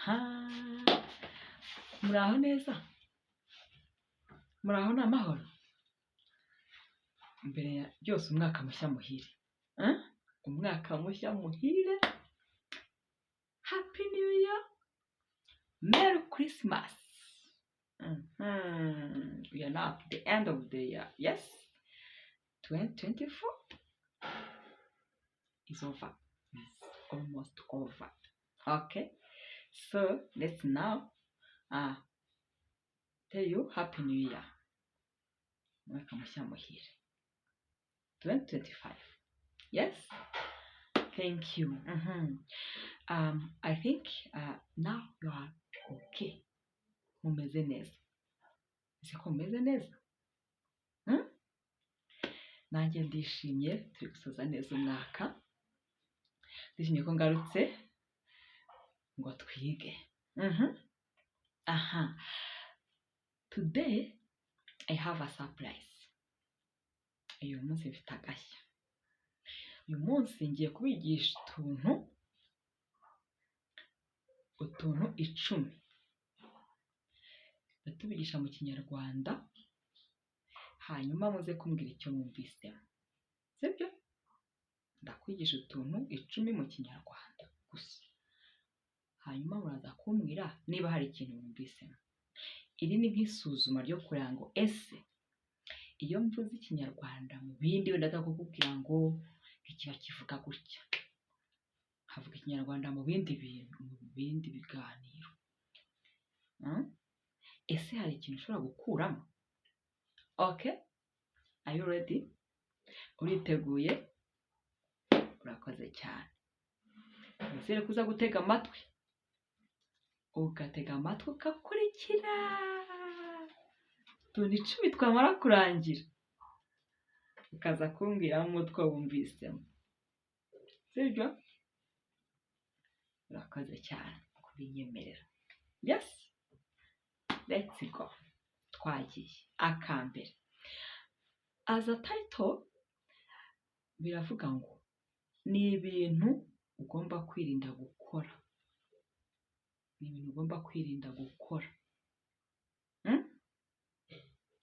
Ha, muraho neza, muraho ni amahoro. Mbere ya byose umwaka mushya muhire, umwaka mushya muhire, happy new year, merry christmas. We are now at the end of the year. Yes, 2024 is over, is almost over. Okay, so let's now tell you happy new year, mwaka mushya muhire 2025. Yes, thank you. I think now you are okay, mumeze neza. Ese ko mumeze neza? Nanjye ndishimye, turi gusoza neza umwaka, ndishimye ko ngarutse ngo twige. Today I have a surprise. Uyu munsi mfite agashya. Uyu munsi ngiye kubigisha utuntu 10. Ndatubigisha mu Kinyarwanda, hanyuma muze kumbwira icyo mwumvisemo. Sibyo? Ndakwigisha utuntu 10 mu Kinyarwanda gusa. Hanyuma muraza kumbwira niba hari ikintu mwumvisemo. Iri ni nk'isuzuma ryo kureba ngo ese iyo mvuze Ikinyarwanda mu bindi wenda ndakubwira ngo ikiba kivuga gutya, havuga Ikinyarwanda mu bindi bintu, mu bindi biganiro. Ese hari ikintu ushobora gukuramo? Okay, are you ready? Uriteguye? Urakoze cyane. Ese kuza gutega amatwi, ugatega amatwi ukakurikira utuntu 10 twamara kurangira, ukaza kumbwira umutwe wumvisemo. Sibyo? Urakoze cyane kubinyemerera. Yes, let's go. Twagiye. Akambere, as a title biravuga ngo ni ibintu ugomba kwirinda gukora. Ni ibintu ugomba kwirinda gukora.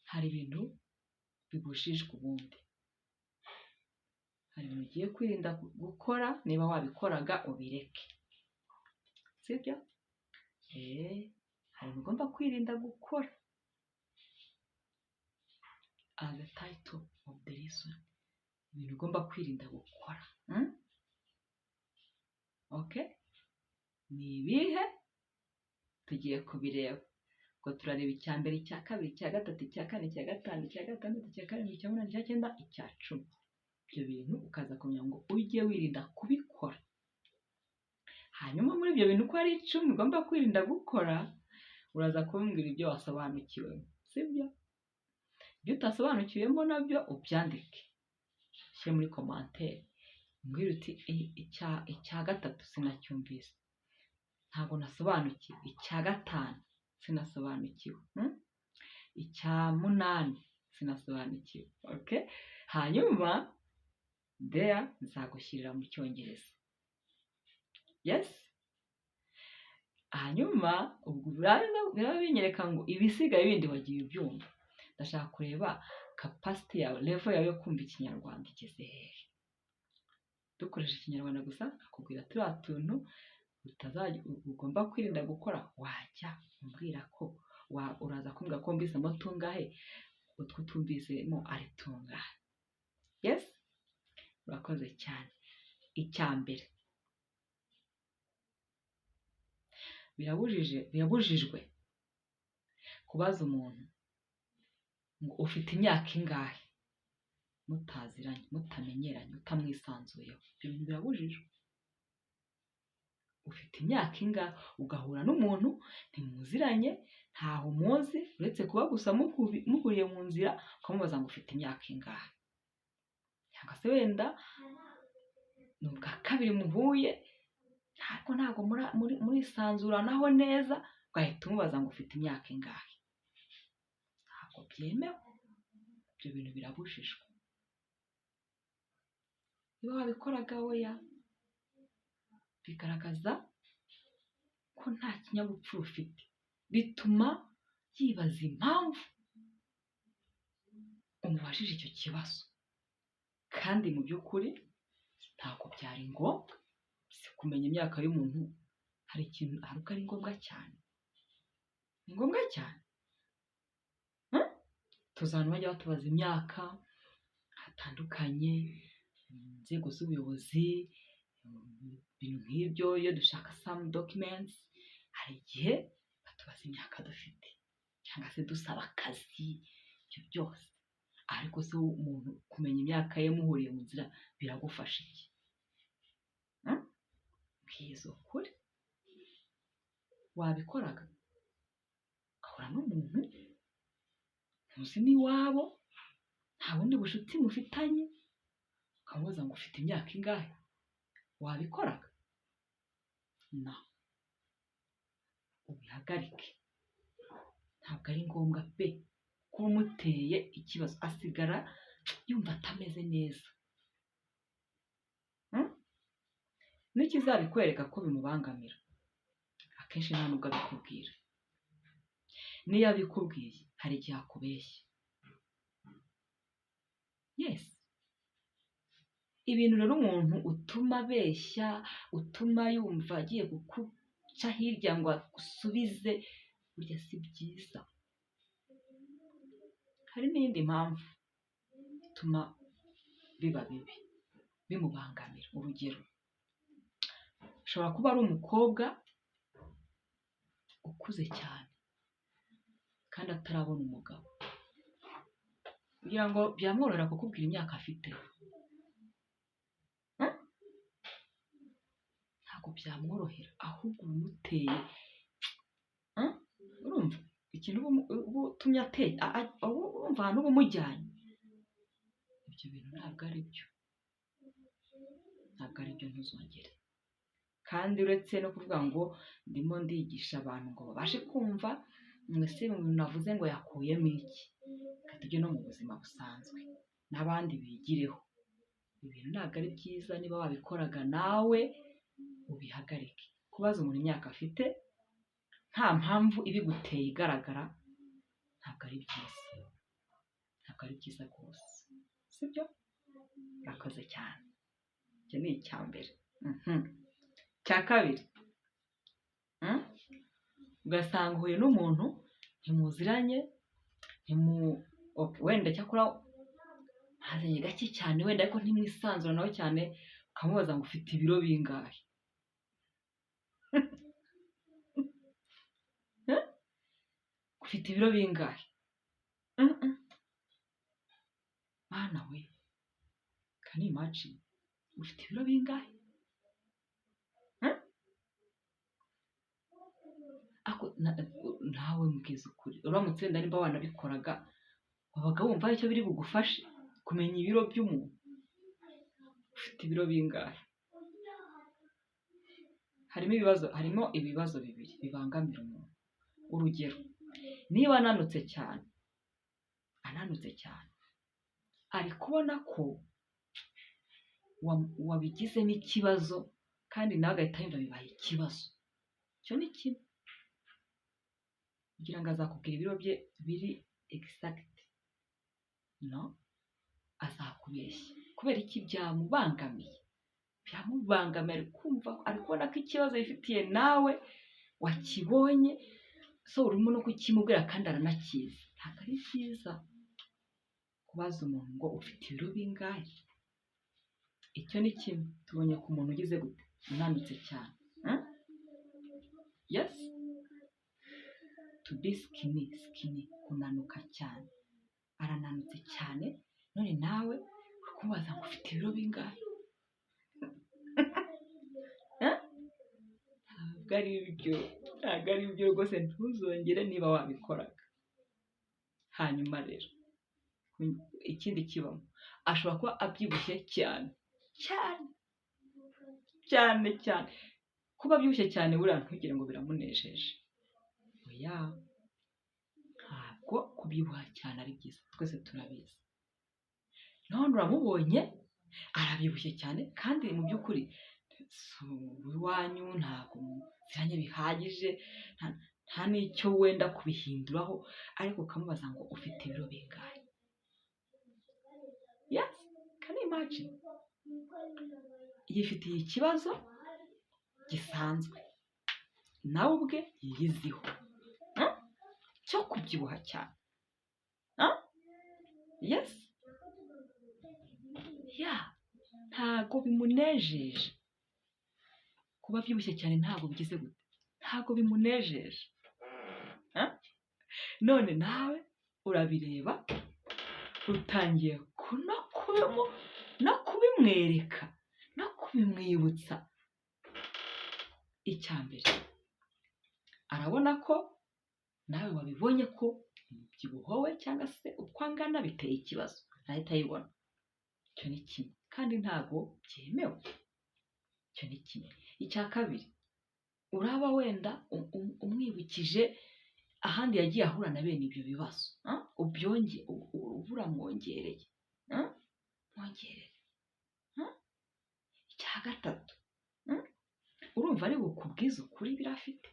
Hari ibintu bibujijwe ubundi. Hari ibintu ugiye kwirinda gukora, niba wabikoraga ubireke. Sibyo? Hari ibintu ugomba kwirinda gukora. As the title of the lesson, ibintu ugomba kwirinda gukora. Okay? Ni ibihe? Tugiye kubireba. Ngo turareba icya mbere, icya kabiri, icya gatatu, icya kane, icya gatanu, icya gatandatu, icya karindwi, icya munani, icya cyenda, icya 10. Ibyo bintu ukaza kumenya ngo ujye wirinda kubikora. Hanyuma muri ibyo bintu uko ari 10 ugomba kwirinda gukora, uraza kumbwira ibyo wasobanukiwemo. Sibyo? Ibyo utasobanukiwemo nabyo ubyandike, shyira muri commentaire. Mbwira uti icya gatatu sinacyumvise, ntabwo nasobanukiwe. Icya gatanu sinasobanukiwe. Icya munani sinasobanukiwe. Okay? Hanyuma there nzagushyirira mu Cyongereza. Yes? Hanyuma ubwo biraba binyereka ngo ibisigaye bindi wagiye ubyumva. Ndashaka kureba capacity yawe, level yawe yo kumva Ikinyarwanda igeze hehe. Dukoresha Ikinyarwanda gusa, akubwira turiya tuntu ugomba kwirinda gukora, wajya umbwira ko uraza kumbwira ko mbisemo tungahe, utwo tumvisemo ari tungahe. Yes? Urakoze cyane. Icya mbere, birabujijwe kubaza umuntu ngo ufite imyaka ingahe mutaziranye, mutamenyeranye, utamwisanzuyeho. Ibyo bintu birabujijwe. Ufite imyaka ingahe ugahura n'umuntu ntimuziranye, ntaho muzi, uretse kuba gusa muhuriye mu nzira ukamubaza ngo ufite imyaka ingahe. Cyangwa se wenda ni ubwa kabiri muhuye, ntabwo murisanzuranaho neza, ugahita umubaza ngo ufite imyaka ingahe. Ntabwo byemewe. Ibyo bintu birabujijwe. Iyo wabikoraga weya, bigaragaza ko nta kinyabupfura ufite, bituma yibaza impamvu umubajije icyo kibazo, kandi mu by'ukuri ntabwo byari ngombwa. Si kumenya imyaka y'umuntu hari uko ari ngombwa cyane, ni ngombwa cyane. tuzi abantu bajya batubaza imyaka hatandukanye, inzego z'ubuyobozi, ibintu nk'ibyo. Iyo dushaka some documents, hari igihe batubaza imyaka dufite, cyangwa se dusaba akazi, ibyo byose. Ariko se umuntu kumenya imyaka ye muhuriye mu nzira biragufasha iki? Mbwiza ukuri, wabikoraga ugahura n'umuntu ntuzi n'iwabo, nta bundi bushuti mufitanye, ukamubaza ngo ufite imyaka ingahe? Wabikoraga? Na ubihagarike, ntabwo ari ngombwa pe. Kuba umuteye ikibazo asigara yumva atameze neza, n'ikizabikwereka ko bimubangamira akenshi nta nubwo abikubwira. Niyo abikubwiye hari igihe akubeshya. Yes, ibintu rero umuntu utuma abeshya, utuma yumva agiye guca hirya ngo agusubize, burya si byiza. Hari n'iyindi mpamvu ituma biba bibi, bimubangamira. Urugero, ashobora kuba ari umukobwa ukuze cyane kandi atarabona umugabo, kugira ngo byamworohera kukubwira imyaka afite. Ntabwo byamworohera, ahubwo umuteye. Urumva ikintu uba utumye ateye, urumva ahantu uba umujyanye. Ibyo bintu ntabwo ari byo, ntabwo ari byo, ntuzongere. Kandi uretse no kuvuga ngo ndimo ndigisha abantu ngo babashe kumva, mwese mu bintu navuze ngo yakuyemo iki, tujye no mu buzima busanzwe n'abandi bigireho. Ibintu ntabwo ari byiza. Niba wabikoraga nawe ubihagarike. Kubaza umuntu imyaka afite nta mpamvu ibiguteye igaragara, ntabwo ari byiza, ntabwo ari byiza rwose, sibyo? Urakoze cyane. Icyo ni icya mbere. Icya kabiri, ugasanga uhuye n'umuntu ntimuziranye, wenda cyakora hazanye gake cyane, wenda ariko ntimwisanzura nawe cyane, ukamubaza ngo ufite ibiro bingahe? Ufite ibiro bingahe? Mwana we, can you imagine? Ufite ibiro bingahe? Nawe mbwiza ukuri, uramutse wenda nimba wanabikoraga, wabaga wumva icyo biri bugufashe kumenya ibiro by'umuntu. Ufite ibiro bingahe? Harimo ibibazo bibiri bibangamira umuntu. Urugero, niba ananutse cyane, ari kubona ko wabigizemo ikibazo, kandi nawe agahita yumva bibaye ikibazo. Icyo ni kimwe, kugira ngo azakubwira ibiro bye biri exact. No, azakubeshya. Kubera iki? Byamubangamiye, ari kumva, ari kubona ko ikibazo yifitiye nawe wakibonye, so urimo no kukimubwira kandi aranakizi. Ntabwo ari byiza kubaza umuntu ngo ufite ibiro bingahe. Icyo ni kimwe. Tubonye ku muntu ugize gute, unanutse cyane. Yes, to be skinny, kunanuka cyane. Arananutse cyane, none nawe uri kumubaza ngo ufite ibiro bingahe? Ntabwo ari byo rwose, ntuzongere niba wabikoraga. Hanyuma rero ikindi kibamo, ashobora kuba abyibushye cyane. Kuba abyibushye cyane buriya ntugire ngo biramunejeje. Oya, ntabwo kubyibuha cyane ari byiza, twese turabizi. None uramubonye arabyibushye cyane, kandi mu by'ukuri si uw'iwanyu, ntabwo muziranye bihagije, nta n'icyo wenda kubihinduraho, ariko ukamubaza ngo ufite ibiro bingahe? Yes, can you imagine? Yifitiye ikibazo gisanzwe nawe ubwe yiyiziho cyo kubyibuha cyane. Yes, ntago bimunejeje kuba abyibushye cyane, ntago bigize gute, ntago bimunejeje. None nawe urabireba, utangiye no kubimwereka no kubimwibutsa. Icya mbere arabona ko nawe wabibonye ko umubyibuho we cyangwa se uko angana biteye ikibazo, ahita ayibona. Icyo ni kimwe, kandi ntabwo byemewe. Icyo ni kimwe. Icya kabiri, uraba wenda umwibukije ahandi yagiye ahura na bene ibyo bibazo, uramwongereye. Icya gatatu, urumva ari bukubwize ukuri birafite?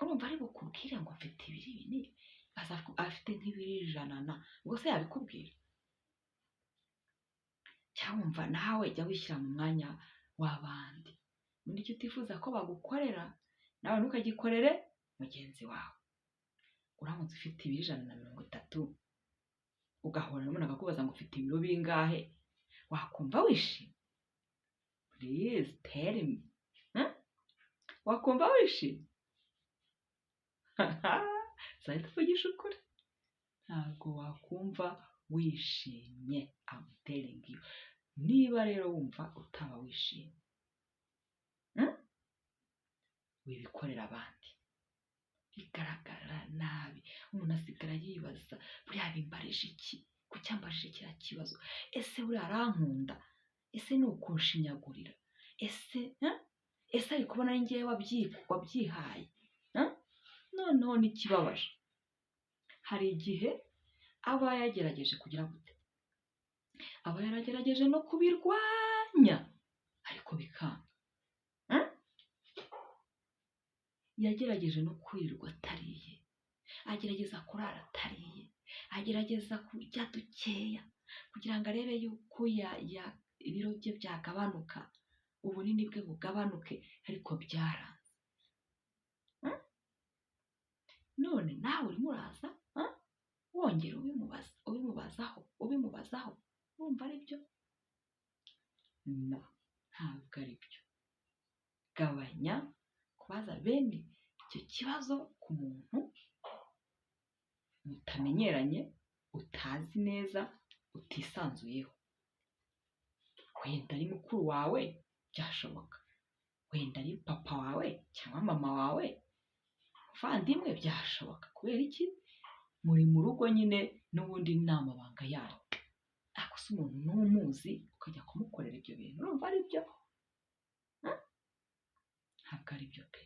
Urumva ari bukubwire ngo afite ibiri binini, afite nk'ibiri 100, ubwo se yabikubwira? Cyangwa nawe jya wishyira mu mwanya w'abandi. Ubundi icyo utifuza ko bagukorera nawe ntukagikorere mugenzi wawe. Uramutse ufite ibiri 130, ugahura n'umuntu akakubaza ngo ufite ibiro bingahe, wakumva wishimye? Please tell me. Wakumva wishimye? Zahita uvugisha ukuri, ntabwo wakumva wishimye. I'm telling you. Niba rero wumva utaba wishimye, wibikorera abandi, bigaragara nabi, umuntu asigara yibaza, buriya bimbarije iki? Kuki ambarije kiriya kibazo? Ese buriya arankunda? Ese ni ukunshinyagurira? Ese ari kubona ari njyewe wabyihaye? Noneho n'ikibabaje, hari igihe aba yagerageje kugira gute, aba yaragerageje no kubirwanya, ariko bikanga. Yagerageje no kwirirwa atariye, agerageza kurara atariye, agerageza kurya dukeya kugira ngo arebe yuko ibiro bye byagabanuka, ubunini bwe bugabanuke, ariko byaranze. None nawe urimo uraza wongera ubimubazaho, wumva ari byo? No, ntabwo ari byo. Gabanya kubaza bene icyo kibazo ku muntu mutamenyeranye, utazi neza, utisanzuyeho. Wenda ari mukuru wawe byashoboka, wenda ari papa wawe cyangwa mama wawe, umuvandimwe, byashoboka. Kubera iki? Muri mu rugo nyine, n'ubundi ni amabanga yanyu. Ariko se umuntu n'umuzi ukajya kumukorera ibyo bintu, urumva ari byo? Ntabwo ari byo pe.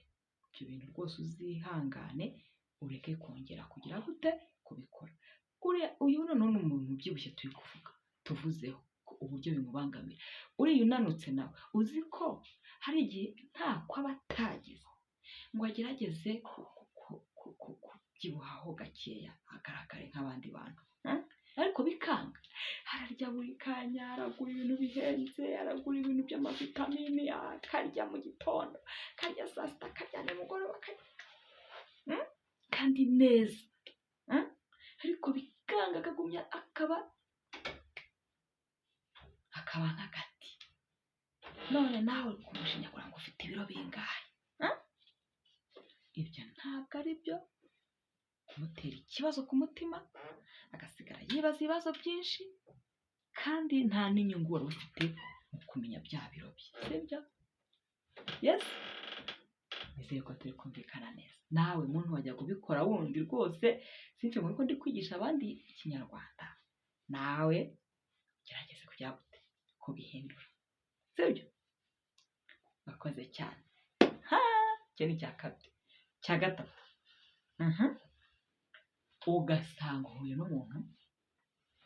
Ibyo bintu rwose uzihangane, ureke kongera kugira gute kubikora. Uyu noneho ni umuntu ubyibushye tuvuzeho uburyo bimubangamira. Uriya unanutse nawe uzi ko hari igihe ntako aba atagize ngo agerageze kubyibuhaho gakeya agaragare nk'abandi bantu, ariko bikanga. Ararya buri kanya, aragura ibintu bihenze, aragura ibintu by'amavitamini, akarya mu gitondo, akarya saa sita, akarya nimugoroba, kandi neza, ariko bikanga, akagumya akaba nk'agati. None nawe kumushinyagura ngo ufite ibiro bingahe? Ibyo ntabwo ari byo. Kumutera ikibazo ku mutima, agasigara yibaza ibibazo byinshi, kandi nta n'inyungu wari ufite mu kumenya bya biro bye, sibyo? Yes, nizeye ko turi kumvikana neza. Nawe muntu wajya kubikora wundi rwose, sinzi ngo ndi kwigisha abandi ikinyarwanda, nawe gerageze kujya kubihindura, sibyo? Bakoze cyane. Icyo ni icya kabiri. Cya gatatu, ugasanga uhuye n'umuntu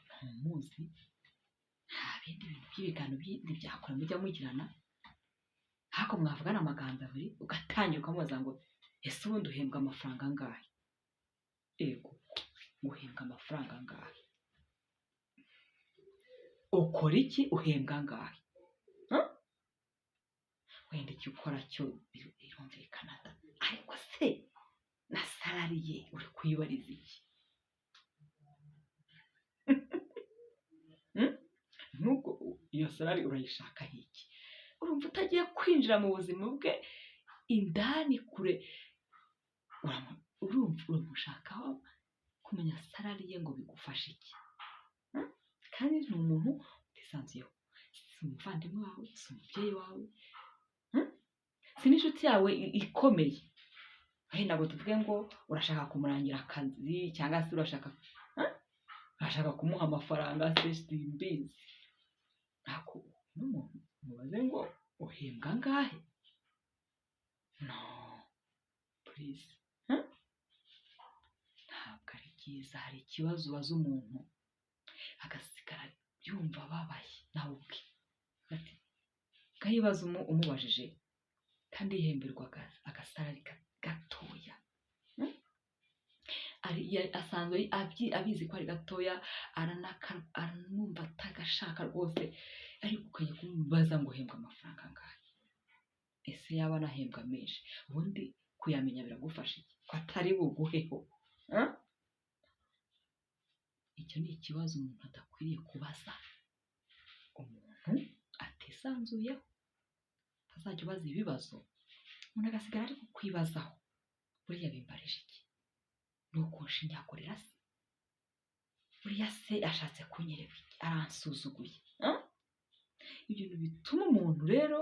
ntumuzi, nta ibindi bintu by'ibiganiro bindi byakora mujya mugirana, ariko mwavugana amagambo abiri ugatangira ukamubaza ngo ese ubundi uhembwa amafaranga angahe? Ego uhembwa amafaranga angahe? Ukora iki? Uhembwa angahe? Wenda icyo ukora cyo birumvikana, ariko se na salari ye uri kuyibariza iki? Nubwo iyo salari urayishakaho iki? Urumva utagiye kwinjira mu buzima bwe indani kure, urumva uramushakaho kumenya salari ye ngo bigufashe iki? Kandi ni umuntu utisanzuyeho, si umuvandimwe wawe, si umubyeyi wawe, si n'inshuti yawe ikomeye. Ntabwo tuvuge ngo urashaka kumurangira akazi cyangwa se urashaka kumuha amafaranga se simbizi. Ntabwo n'umuntu mubaze ngo uhembwa angahe? No please, ntabwo ari byiza. Hari ikibazo ubaza umuntu agasigara yumva ababaye nawe ubwe, ukayibaza umubajije kandi yihemberwaga agasarari gatoya, asanzwe abizi ko ari gatoya, aranumva atagashaka rwose, ariko ukajya kumubaza ngo uhembwa amafaranga angahe? Ese yaba anahembwa menshi, ubundi kuyamenya biragufasha iki ko atari buguheho? Icyo ni ikibazo umuntu adakwiriye kubaza umuntu atisanzuyeho. Utazajya ubaza ibibazo umuntu agasigara ari kukwibazaho, buriya bimbarije iki? Ni ukunshinyagurira se? Buriya se ashatse kunyereka iki? Aransuzuguye? Ibyo bintu bituma umuntu rero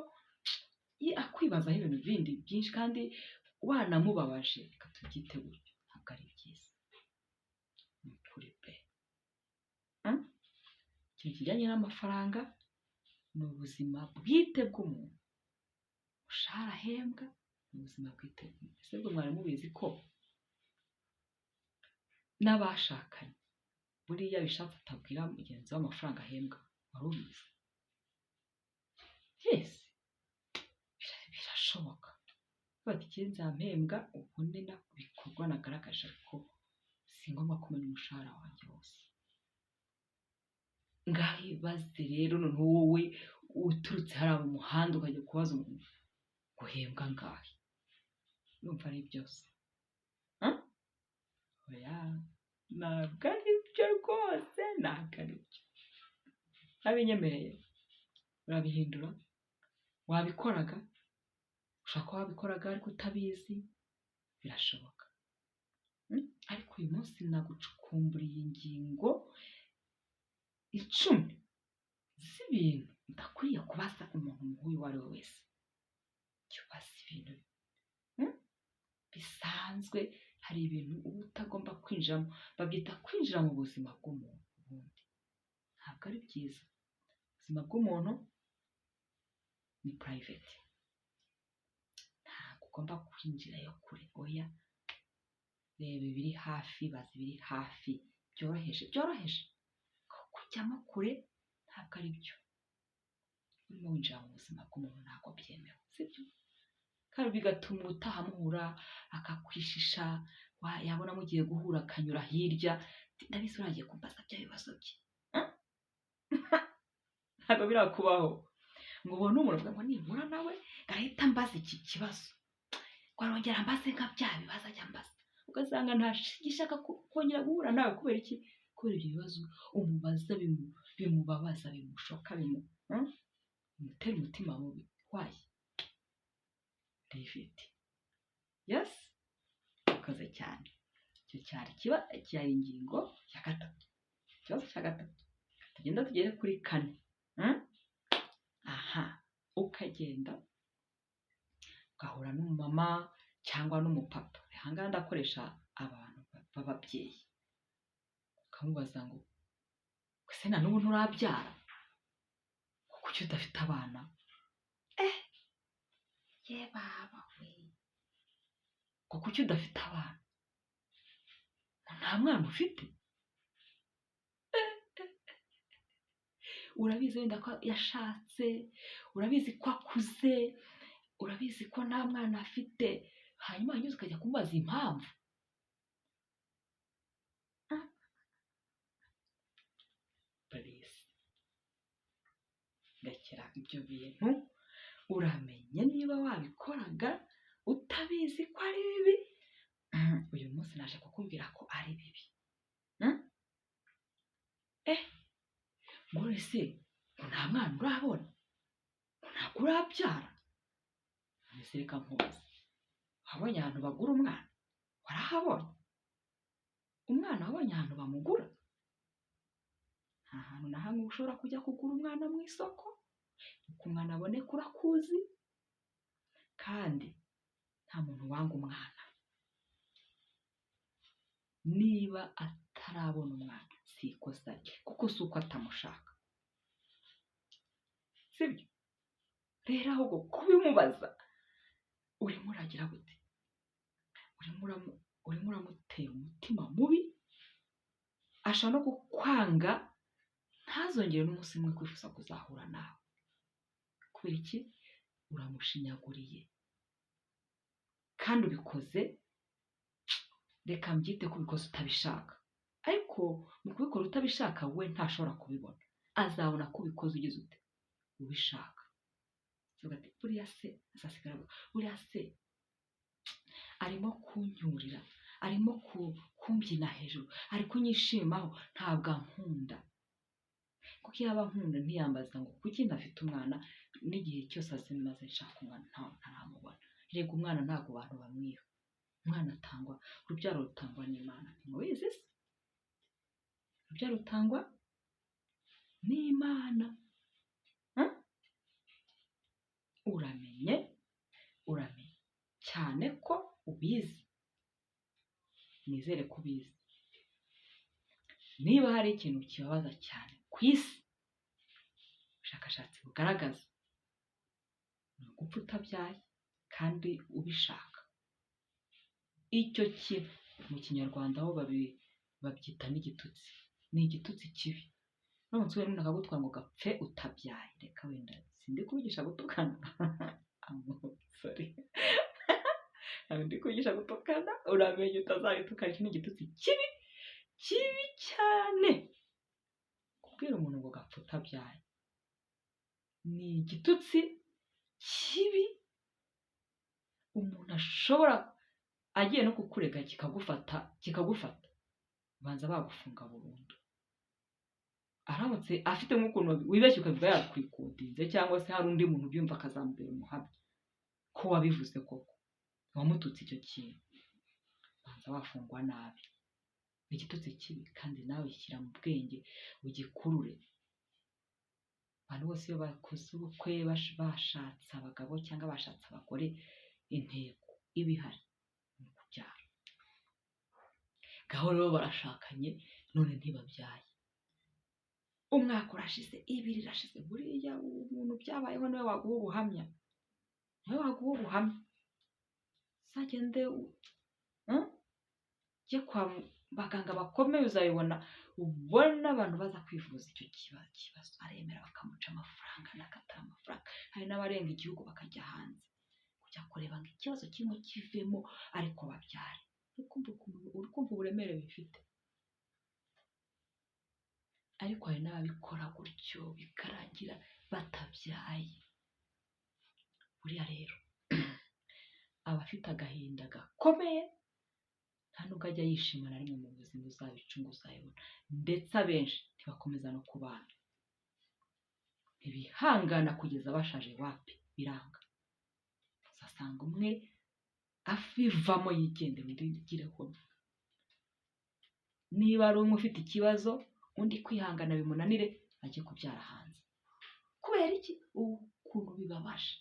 akwibazaho ibintu bindi byinshi, kandi wanamubabaje, reka tubyite gutyo, ntabwo ari byiza. Ni ukuri pe. Ikintu kijyanye n'amafaranga ni ubuzima bwite bw'umuntu. Umushahara ahembwa ni ubuzima bwite bw'umuntu. Ese bwo mwari mubizi ko n'abashakanye buriya bishatse atabwira mugenzi we amafaranga ahembwa? Wari ubizi? Yes, birashoboka. Bati ikinza mpembwa ubundi bikorwa nagaragaje, ariko si ngombwa kumenya umushahara wanjye wose. Ngaho ibaze rero noneho wowe uturutse hariya mu muhanda ukajya kubaza umuntu guhembwa angahe? Numva ari byose. Oya, ntabwo ari byo rwose, ntabwo ari byo. Abinyemereye urabihindura, wabikoraga, ushaka ko wabikoraga ariko utabizi, birashoboka. Ariko uyu munsi nagucukumburiye ingingo 10 z'ibintu udakwiye kubaza umuntu nk'uyu uwo ari we wese. Jya ubaza ibintu bisanzwe. Hari ibintu uba utagomba kwinjiramo, babyita kwinjira mu buzima bw'umuntu. Ubundi ntabwo ari byiza. Ubuzima bw'umuntu ni private, ntabwo ugomba kwinjirayo kure. Oya, reba ibiri hafi, bazi ibiri hafi, byoroheje. Kujyamo kure ntabwo ari byo. Urimo winjira mu buzima bw'umuntu ntabwo byemewe, sibyo? Kandi bigatuma utahamuhura akakwishisha, yabona mugiye guhura akanyura hirya, ndabizi uragiye kumbaza bya bibazo bye. Ntabwo birakubaho ngo ubone umuntu uvuga ngo nibura nawe gahita mbaza iki kibazo, warongera mbaze nka bya bibazo ajya mbaza, ugasanga ntashigishaka kongera guhura nawe. Kubera iki? Kubera ibyo bibazo umubaza bimubabaza, bimushoka, bimutera umutima mubi. Why? David, yes, ukoze cyane. Icyo cyari ingingo ya 3. Ikibazo cya 3 tugenda tugere kuri 4. Ukagenda ugahura n'umumama cyangwa n'umupapa. Ahangaha ndakoresha abantu b'ababyeyi. Ukamubaza ngo ese na n'ubu nturabyara? Kuki udafite abana? Ye baba we, kuki udafite abana? Nta mwana ufite? urabizi wenda ko yashatse, urabizi ko akuze, urabizi ko nta mwana afite, hanyuma wanyuze ukajya kumubaza impamvu. Please, rekera ibyo bintu. Uramenye niba wabikoraga utabizi ko ari bibi, uyu munsi naje kukubwira ko ari bibi. Ngo ese nta mwana urabona, ntabwo urabyara, mbese reka nkubaze, wabonye ahantu bagura umwana? Warahabonye? Umwana wabonye ahantu bamugura? Nta hantu na hamwe ushobora kujya kugura umwana mu isoko, uko umwana aboneka urakuzi, kandi nta muntu wanga umwana. Niba atarabona umwana si ikosa rye, kuko si uko atamushaka, sibyo? Rero ahubwo kubimubaza urimo uragira gute? Urimo uramutera umutima mubi, ashobora no kukwanga, ntazongere n'umunsi umwe kwifuza kuzahura nawe. Kubera iki? Uramushinyaguriye, kandi ubikoze, reka mbyite ko ubikoze utabishaka, ariko mu kubikora utabishaka we ntashobora kubibona, azabona ko ubikoze ugize ute? Ubishaka. Ati buriya se azasigara, buriya se arimo kunyurira, arimo kumbyina hejuru, ari kunyishimaho, ntabwo ankunda. Kuko iyo aba ankunda ntiyambaza ngo kuki ntafite umwana, n'igihe cyose azimaze nshaka umwana ntaramubona. Rega umwana ntabwo abantu bamwiha, umwana atangwa, urubyaro rutangwa n'Imana. Ntimubizi se? Urubyaro rutangwa n'Imana. Uramenye cyane ko ubizi, nizere ko ubizi. Niba hari ikintu kibabaza cyane ku isi, ubushakashatsi bugaragaza, ni ugupfa utabyaye kandi ubishaka. Icyo kintu mu Kinyarwanda aho babyita n'igitutsi, ni igitutsi kibi. Uramutse uhuye n'umuntu akagutwara ngo gapfe utabyaye, reka wenda sindi kubigisha gutukana, sorry, ndi kubigisha gutukana, uramenye utazayitukana. Iki ni igitutsi kibi cyane. Kubwira umuntu ngo gapfa utabyaye ni igitutsi kibi. Umuntu ashobora agiye no kukurega kikagufata, ubanza bagufunga burundu. Aramutse afite nk'ukuntu wibeshye ukavuga yakwikundinze, cyangwa se hari undi muntu ubyumva akazamubera umuhamya ko wabivuze koko, wamututse icyo kintu, ubanza wafungwa nabi. Ni igitutsi kibi, kandi nawe shyira mu bwenge ugikurure. Abantu bose iyo bakoze ubukwe, bashatse abagabo cyangwa bashatse abagore, intego iba ihari ni ukubyara. Gaho rero barashakanye none ntibabyaye, umwaka urashize, ibiri irashize, buriya umuntu byabayeho niwe waguha ubuhamya, uzagende ujye kwa baganga bakomeye, uzabibona, ubona abantu baza kwivuza icyo kibazo, aremera bakamuca amafaranga, n'akatara amafaranga. Hari n'abarenga igihugu bakajya hanze kujya kureba ngo ikibazo kimwe kivemo, ariko babyare. Uri kumva uburemere bifite. Ariko hari n'ababikora gutyo bikarangira batabyaye. Buriya rero aba afite agahinda gakomeye, nta nubwo ajya yishima na rimwe mu buzima, uzabicunga uzayibona. Ndetse abenshi ntibakomeza no kubana, ntibihangana kugeza bashaje, wapi, biranga. Uzasanga umwe afivamo yigendera, undi yigireho. Niba ari umwe ufite ikibazo, undi kwihangana bimunanire, ajye kubyara hanze. Kubera iki? Ukuntu bibabaje.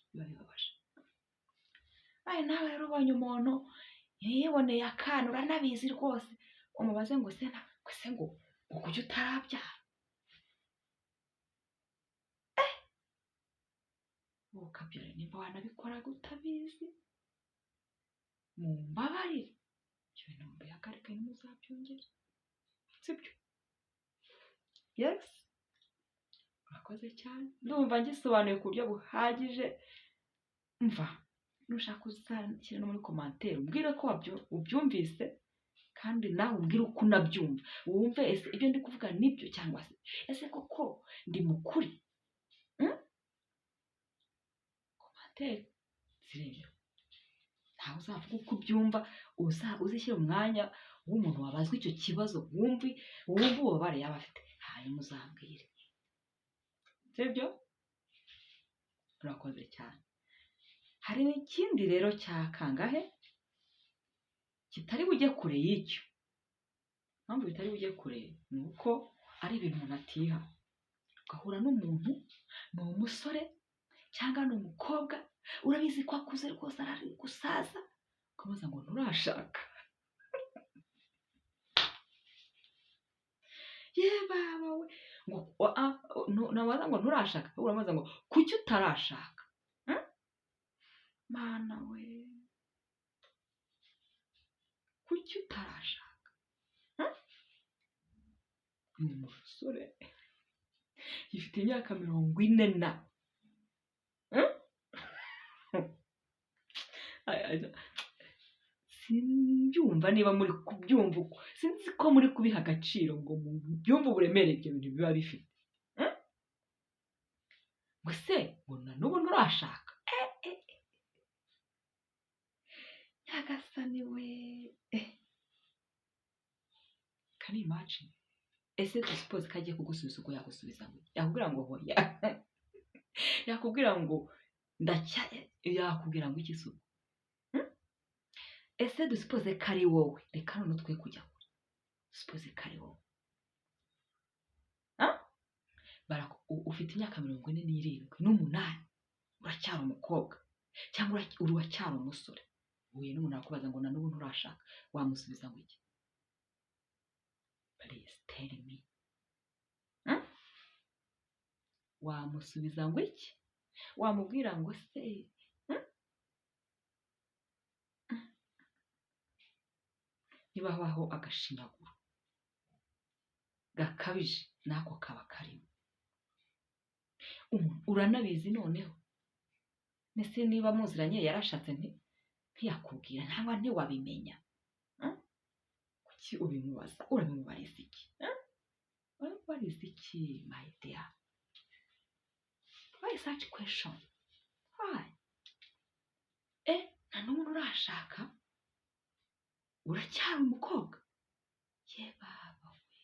Nawe rero ubonye umuntu yiboneye akana, uranabizi rwose, umubaze ngo se ngo kuki utarabyara? Ukabyara nimba wanabikoraga utabizi, mumbabarire, ibyo bintu mubihagarike, ntimuzabyongere, sibyo? Yes, urakoze cyane, ndumva ngisobanuye ku buryo buhagije. Mva nushaka uzashyira no muri komantere umbwire ko ubyumvise, kandi nawe umbwire uko unabyumva, wumve ese ibyo ndi kuvuga nibyo cyangwa se ese koko ndi mukuri. Komantere ziremewe, ntawe uzavuga uko ubyumva, uzishyira umwanya w'umuntu wabazwa icyo kibazo, wumve ububabare yaba afite, hanyuma uzambwire. Sibyo? Urakoze cyane. Hari n'ikindi rero cya kangahe kitari bujye kure y'icyo. Impamvu bitari bujye kure ni uko ari ibintu umuntu atiha. Ugahura n'umuntu, ni umusore cyangwa ni umukobwa, urabizi ko akuze rwose ari gusaza, ukamubaza ngo nturashaka. Baba we ngo nabaza ngo nturashaka, uramubaza ngo kuki utarashaka? Mana we, kuki utarashaka? Ni umusore gifite imyaka 40 na simbyumva niba muri kubyumva uko, sinzi ko muri kubiha agaciro ngo byumve uburemere ibyo bintu biba bifite. Gusa ngo na n'ubu nturashaka. Nyagasani we, can you imagine? Ese suppose ko agiye kugusubiza ubwo yagusubiza ngo yakubwira ngo hoya, yakubwira ngo yakubwira ngo iki se? Ese suppose ko ari wowe, reka none twe kujya kure, suppose ko ari wowe, ufite imyaka 47 uracyari umukobwa cyangwa uracyari umusore, uhuye n'umuntu akubaza ngo na n'ubu nturashaka, wamusubiza ngo iki? Please tell me. Wamusubiza ngo iki? Wamubwira ngo se niba habaho agashinyaguro gakabije nako kaba karimo. Uranabizi noneho, mbese niba muziranye yarashatse ntiyakubwira cyangwa ntiwabimenya, kuki ubimubaza? Urabimubariza iki? Urabimubariza iki my dear? Why such question? Why? Nta n'umuntu urashaka, uracyari umukobwa? Baba we.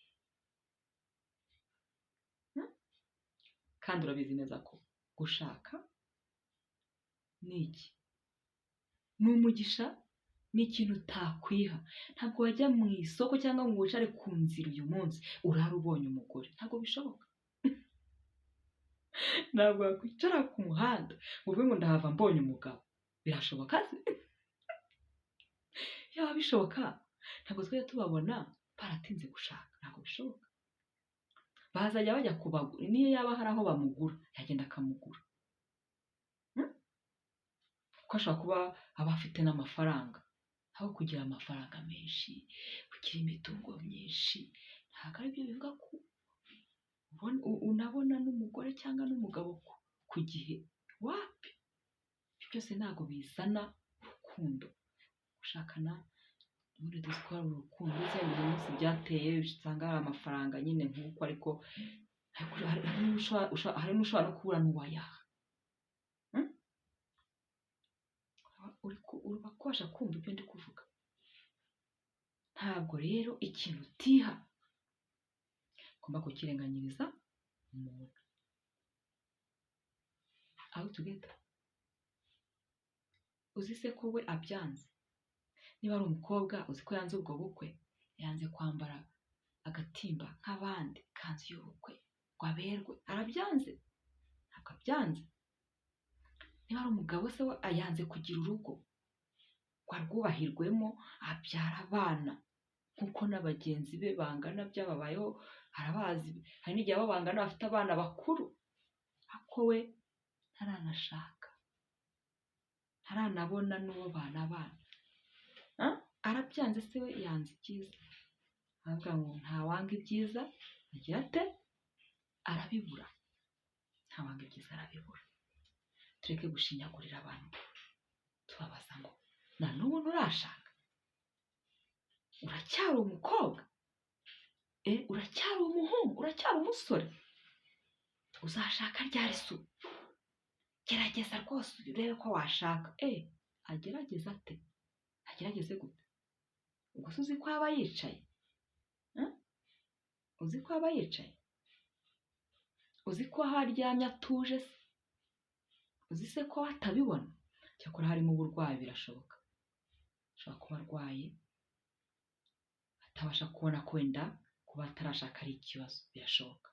Kandi urabizi neza ko gushaka ni iki? Ni umugisha, ni ikintu utakwiha. Ntabwo wajya mu isoko cyangwa ngo wicare ku nzira uyu munsi urara ubonye umugore, ntabwo bishoboka. Ntabwo wakwicara ku muhanda ngo uvuge ngo ndahava mbonye umugabo. Birashoboka se? Yaba bishoboka ntabwo twajya tubabona baratinze gushaka, ntabwo bishoboka. Bazajya bajya kubagura, niyo yaba hari aho bamugura yagenda akamugura, kuko ashobora kuba aba afite n'amafaranga, aho kugira amafaranga menshi, kugira imitungo myinshi. Ntabwo ari byo bivuga ko unabona n'umugore cyangwa n'umugabo ku gihe. Wapi? Ibyo byose ntabwo bizana urukundo. Gushakana ubundi tuzi ko ari urukundo, ndetse buri munsi byateye usanga hari amafaranga nyine nk'uko, ariko hari n'ushobora no kubura n'uwayaha. Urabasha kumva ibyo ndi kuvuga? Ntabwo rero ikintu utiha ugomba kukirenganyiriza umuntu. Aho tugeta uzi se ko we abyanze? Niba ari umukobwa uzi ko yanze ubwo bukwe, yanze kwambara agatimba nk'abandi, kanzu y'ubukwe ngo aberwe, arabyanze? Ntabwo abyanze. Niba ari umugabo se we ayanze kugira urugo ngo arwubahirwemo, abyara abana nk'uko n'abagenzi be bangana byababayeho, arabazi. Hari n'igihe abo bangana bafite abana bakuru, ako we ntaranashaka, ntaranabona n'uwo banabana. Arabyanze se we yanze ibyiza? Avuga ngo ntawanga ibyiza agira ate? Arabibura. ntabanga ibyiza arabibura. Tureke gushinyagurira abantu tubabaza ngo na n'ubu nturashaka, uracyari umukobwa, uracyari umuhungu, uracyari umusore, uzashaka ryari se? Gerageza rwose urebe ko washaka. Agerageza ate? Agerageze gute? ubwo se uzi ko aba yicaye? uzi ko aba yicaye? uzi ko aho aryamye atuje se? uzi se ko atabibona? cyakora harimo uburwayi, birashoboka, ashobora kuba arwaye atabasha kubona ko wenda kuba atarashaka ari ikibazo, birashoboka.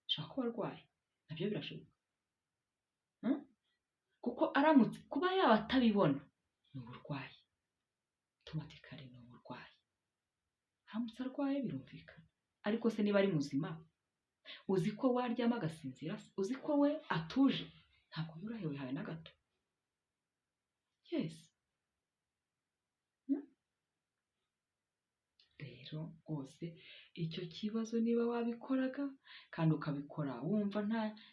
ashobora kuba arwaye, nabyo birashoboka. kuko aramutse kuba yaba atabibona ni uburwayi, automatically ni uburwayi. aramutse arwaye birumvikana, ariko se niba ari muzima, uzi ko waryama agasinzira se? uzi ko we atuje? ntabwo yorohewe habe na gato. yes. rero rwose icyo kibazo niba wabikoraga kandi ukabikora wumva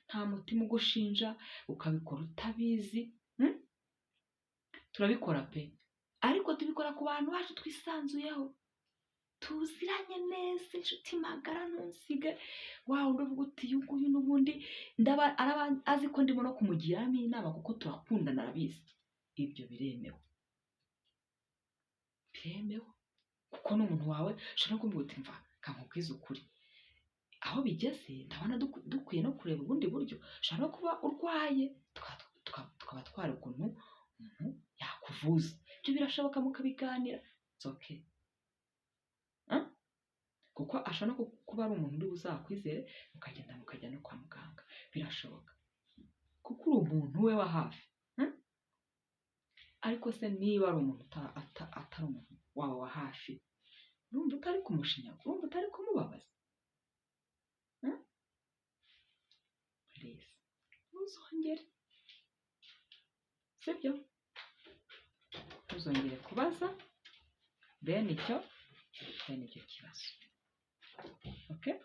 nta mutima ugushinja, ukabikora utabizi, turabikora pe, ariko tubikora ku bantu bacu twisanzuyeho, tuziranye neza, inshuti magara, ntusige wawe uvuga uti uyu nguyu n'ubundi araba azi ko ndimo no kumugiramo inama kuko turakundana, arabizi. ibyo biremewe, biremewe, kuko n'umuntu wawe ushobora kumubwira uti mva kankubwiza ukuri, aho bigeze ndabona dukwiye no kureba ubundi buryo, ushobora no kuba urwaye tukaba twari ukuntu umuntu yakuvuza. ibyo birashoboka, mukabiganira, it's okay. kuko ashobora no kuba ari umuntu uri buzakwizere, mukagenda mukajya no kwa muganga, birashoboka, kuko uri umuntu we wa hafi. ariko se niba ari umuntu atari umuntu wawe wa hafi, urumva utari kumushinyagura, urumva utari kumubabaza? please ntuzongere, sibyo? ntuzongere kubaza bene icyo kibazo. okay?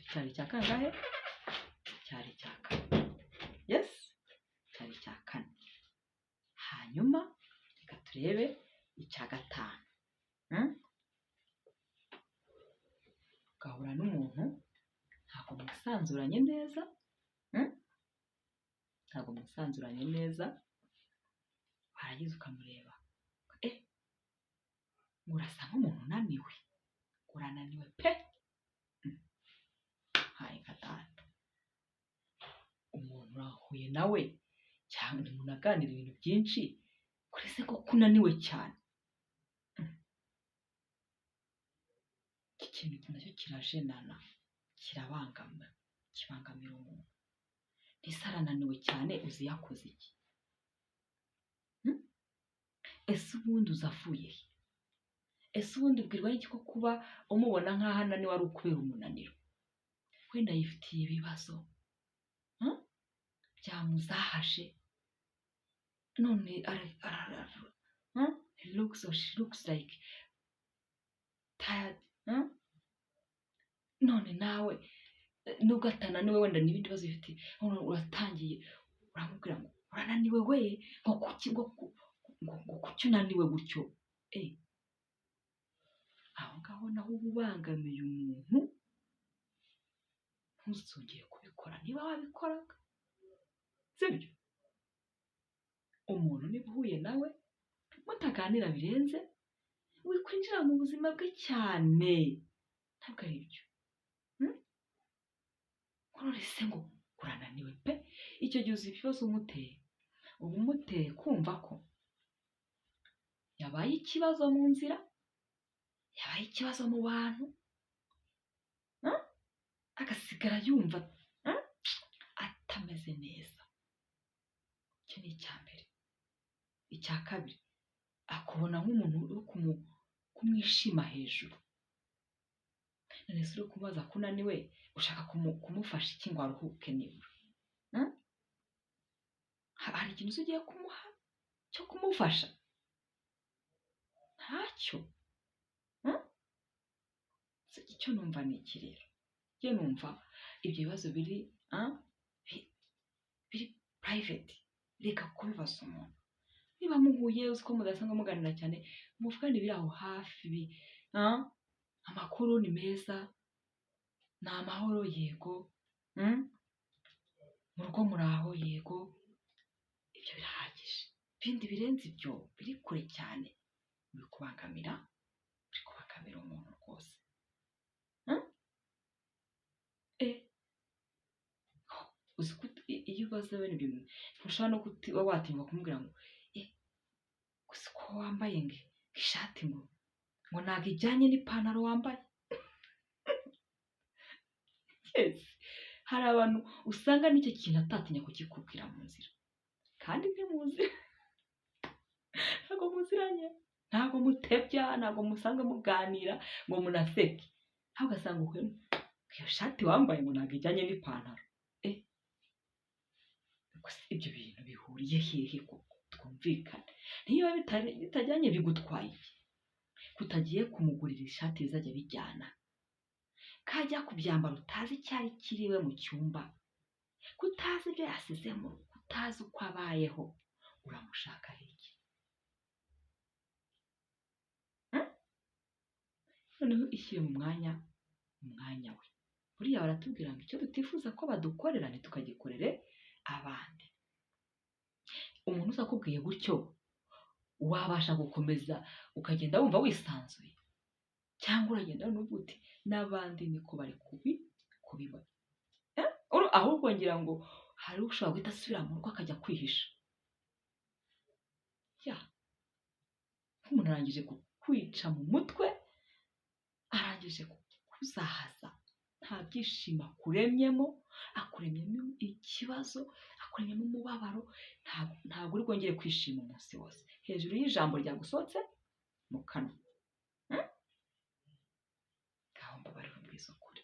cyari icya kangahe? cyari icya kane. yes, cyari icya kane. hanyuma reka turebe icya gatanu. ugahura n'umuntu ntabwo mwisanzuranye neza, warangiza ukamureba, urasa nk'umuntu unaniwe, urananiwe pe. hayi nka data, umuntu urahuye nawe cyangwa umuntu aganira ibintu byinshi, kurese ko kunaniwe cyane. iki kintu nacyo kirajenana, kibangamira umuntu. ese arananiwe cyane, uzi yakoze iki? ese ubundi uzavuye he? ese ubundi ubwirwa n'iki ko kuba umubona nk'aho ananiwe ari ukubera umunaniro? wenda yifitiye ibibazo byamuzahashe, none he looks or she looks like tired. none nawe nubwo atananiwe, wenda n'ibindi bibazo bifite, uratangiye uramubwira ngo urananiwe we, ngo kuki unaniwe gutyo? aho ngaho naho uba ubangamiye umuntu, ntuzongere kubikora niba wabikoraga, sibyo? umuntu niba uhuye nawe mutaganira birenze, wikwinjira mu buzima bwe cyane, ntabwo ari byo. uretse ngo urananiwe pe, icyo gihe uzi ibibazo umuteye, uba umuteye kumva ko yabaye ikibazo mu nzira, yabaye ikibazo mu bantu, agasigara yumva atameze neza. icyo ni icya mbere. icya kabiri, akubona nk'umuntu uri kumwishima hejuru. none se uri kumubaza ko unaniwe, ushaka kumufasha iki ngo aruhuke nibura? hari ikintu ugiye kumuha cyo kumufasha? ntacyo. icyo numva ni iki rero? njye numva ibyo bibazo biri biri private, reka kubibaza umuntu. Niba muhuye uzi ko mudasanga muganira cyane, muvugane biri aho hafi, amakuru ni meza, ni amahoro yego, mu rugo muri aho yego, ibyo birahagije. Ibindi birenze ibyo biri kure cyane, uri kubangamira umuntu rwose. Uzi ko iyo ubaze bene ibintu ntushobora no kuba watinyuka kumubwira ngo gusa ko wambaye ishati ngo ntabwo ijyanye n'ipantaro wambaye. Hari abantu usanga n'icyo kintu atatinya kukikubwira mu nzira, kandi ntimuzi, ntabwo muziranye, ntabwo mutebya, ntabwo musanga muganira ngo munaseke, aho ugasanga iyo shati wambaye ngo ntabwo ijyanye n'ipantaro. Ibyo bintu bihuriye hehe koko? Twumvikane. Niba bitajyanye bigutwaye iki? Kutagiye kumugurira ishati bizajya bijyana, kajya kubyambara utazi icyari kiriwe mu cyumba, kutazi ibyo yasizemo, kutazi uko abayeho, uramushaka iki? Noneho ishyire mu mwanya we. Buriya baratubwira ngo icyo tutifuza ko badukorera ntitukagikorere abandi. Umuntu uzakubwiye gutyo wabasha gukomeza ukagenda wumva wisanzuye, cyangwa uragenda n'uvuga uti n'abandi niko bari kubibona, ahubwo ngira ngo hari ushobora guhita asubira mu rugo akajya kwihisha. Nk'umuntu arangije kukwica mu mutwe, arangije kuzahaza, nta byishimo akuremyemo, akuremyemo ikibazo, akuremyemo umubabaro, ntabwo uri bwongere kwishima umunsi wose hejuru y'ijambo ryagusohotse mu kanwa. Ngaho mbabarira umbwize ukuri,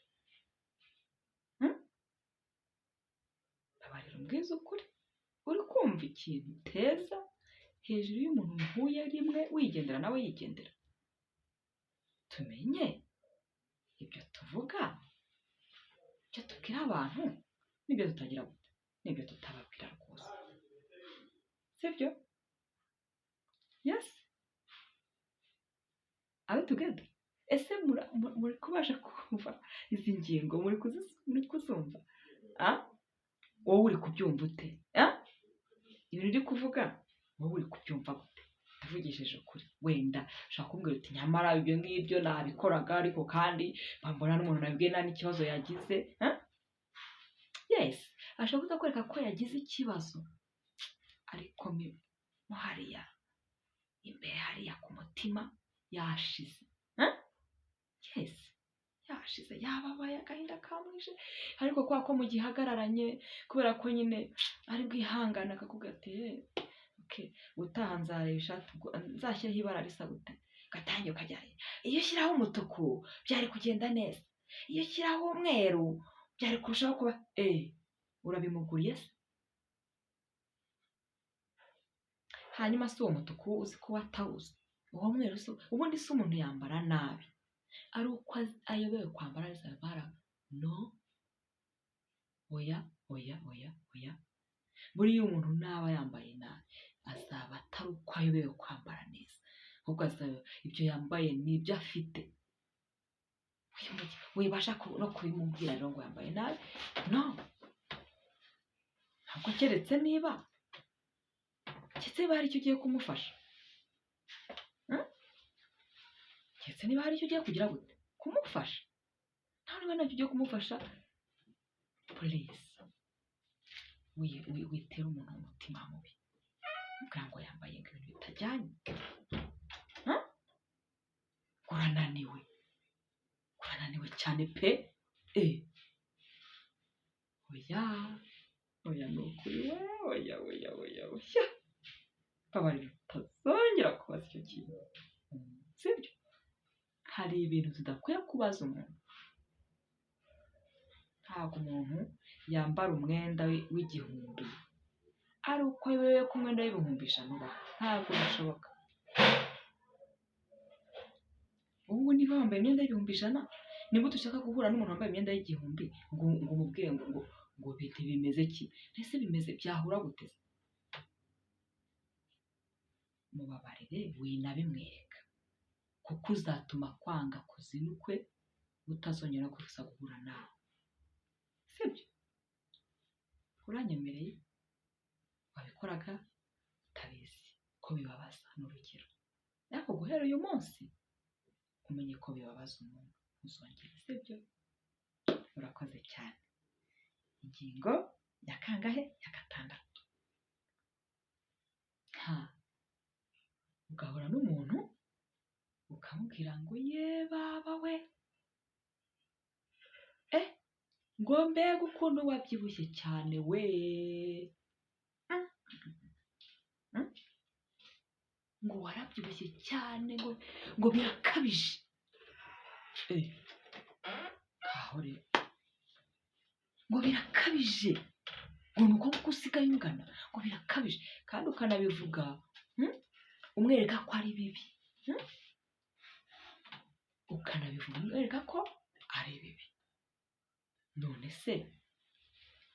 mbabarira umbwize ukuri. Uri kumva ikintu uteza hejuru y'umuntu muhuye rimwe, wigendera nawe yigendera. Tumenye ibyo tuvuga, ibyo tubwira abantu, n'ibyo tutagira gute, n'ibyo tutababwira rwose, sibyo? Yes, abe together. Ese muri kubasha kumva izi ngingo? Muri kuzumva? Wowe uri kubyumva ute? Ibintu uri kuvuga wowe uri kubyumva gute? Tuvugishije ukuri. Wenda ushaka kumbwira uti nyamara ibyo ngibyo nabikoraga, ariko kandi mbona n'umuntu nabwiye nta n'ikibazo yagize. Yes, ashobora kuzakwereka ko yagize ikibazo, ariko mo hariya imbere hariya ku mutima yashize. Yes, yashize, yababaye, agahinda kamwishe, ariko kubera ko mugihagararanye, kubera ko nyine ari bwihangana akakubwira ati utaha nzareba ishati nzashyireho ibara risa gute, gatangiye ukajyanye. Iyo ushyiraho umutuku byari kugenda neza, iyo ushyiraho umweru byari kurushaho kuba urabimuguriye se? Hanyuma si uwo mutuku uzi ko watawuzi, uwo mweru se ubundi si umuntu yambara nabi ari uko ayobewe kwambara zambara? No, oya. Buriya umuntu naba yambaye nabi azaba atari uko ayobewe kwambara neza, ahubwo azaba ibyo yambaye n'ibyo afite. Wibasha no kubimubwira rero ngo yambaye nabi? No, ntabwo. Keretse niba hari icyo ugiye kumufasha, keretse niba hari icyo ugiye kugira gute kumufasha. nta niba ntacyo ugiye kumufasha, please witera umuntu umutima mubi ubwira ngo yambaye ibintu bitajyanye. Urananiwe cyane pe. Oya ni ukuri, oya babarira utazongera kubaza icyo kintu, sibyo? Hari ibintu tudakwiye kubaza umuntu. Ntabwo umuntu yambara umwenda w'igihumbi ari uko wewe ko umwenda w'ibihumbi ijana ubaho, ntabwo bishoboka. Ubu niba wambaye imyenda y'ibihumbi ijana, nibwo dushaka guhura n'umuntu wambaye imyenda y'igihumbi ngo umubwire ngo ngo bimeze kimwe, mbese bimeze byahura gute? Mubabarire winabimwereka, kuko uzatuma kwanga kuzinukwe utazongera gusa guhura nawe, sibyo? Uranyemereye? Wabikoraga utabizi ko bibabaza, n'urugero, ariko guhera uyu munsi umenye ko bibabaza umuntu, ntuzongere, sibyo? Urakoze cyane. Ingingo ya kangahe? Ya gatandatu. Ugahura n'umuntu ukamubwira ngo ye baba we, ngo mbega ukuntu wabyibushye cyane we, ngo warabyibushye cyane, ngo birakabije. Aho rero ngo birakabije, ngo nuko kuko usigaye ungana, ngo birakabije, kandi ukanabivuga umwereka ko ari bibi, ukanabivuga umwereka ko ari bibi. None se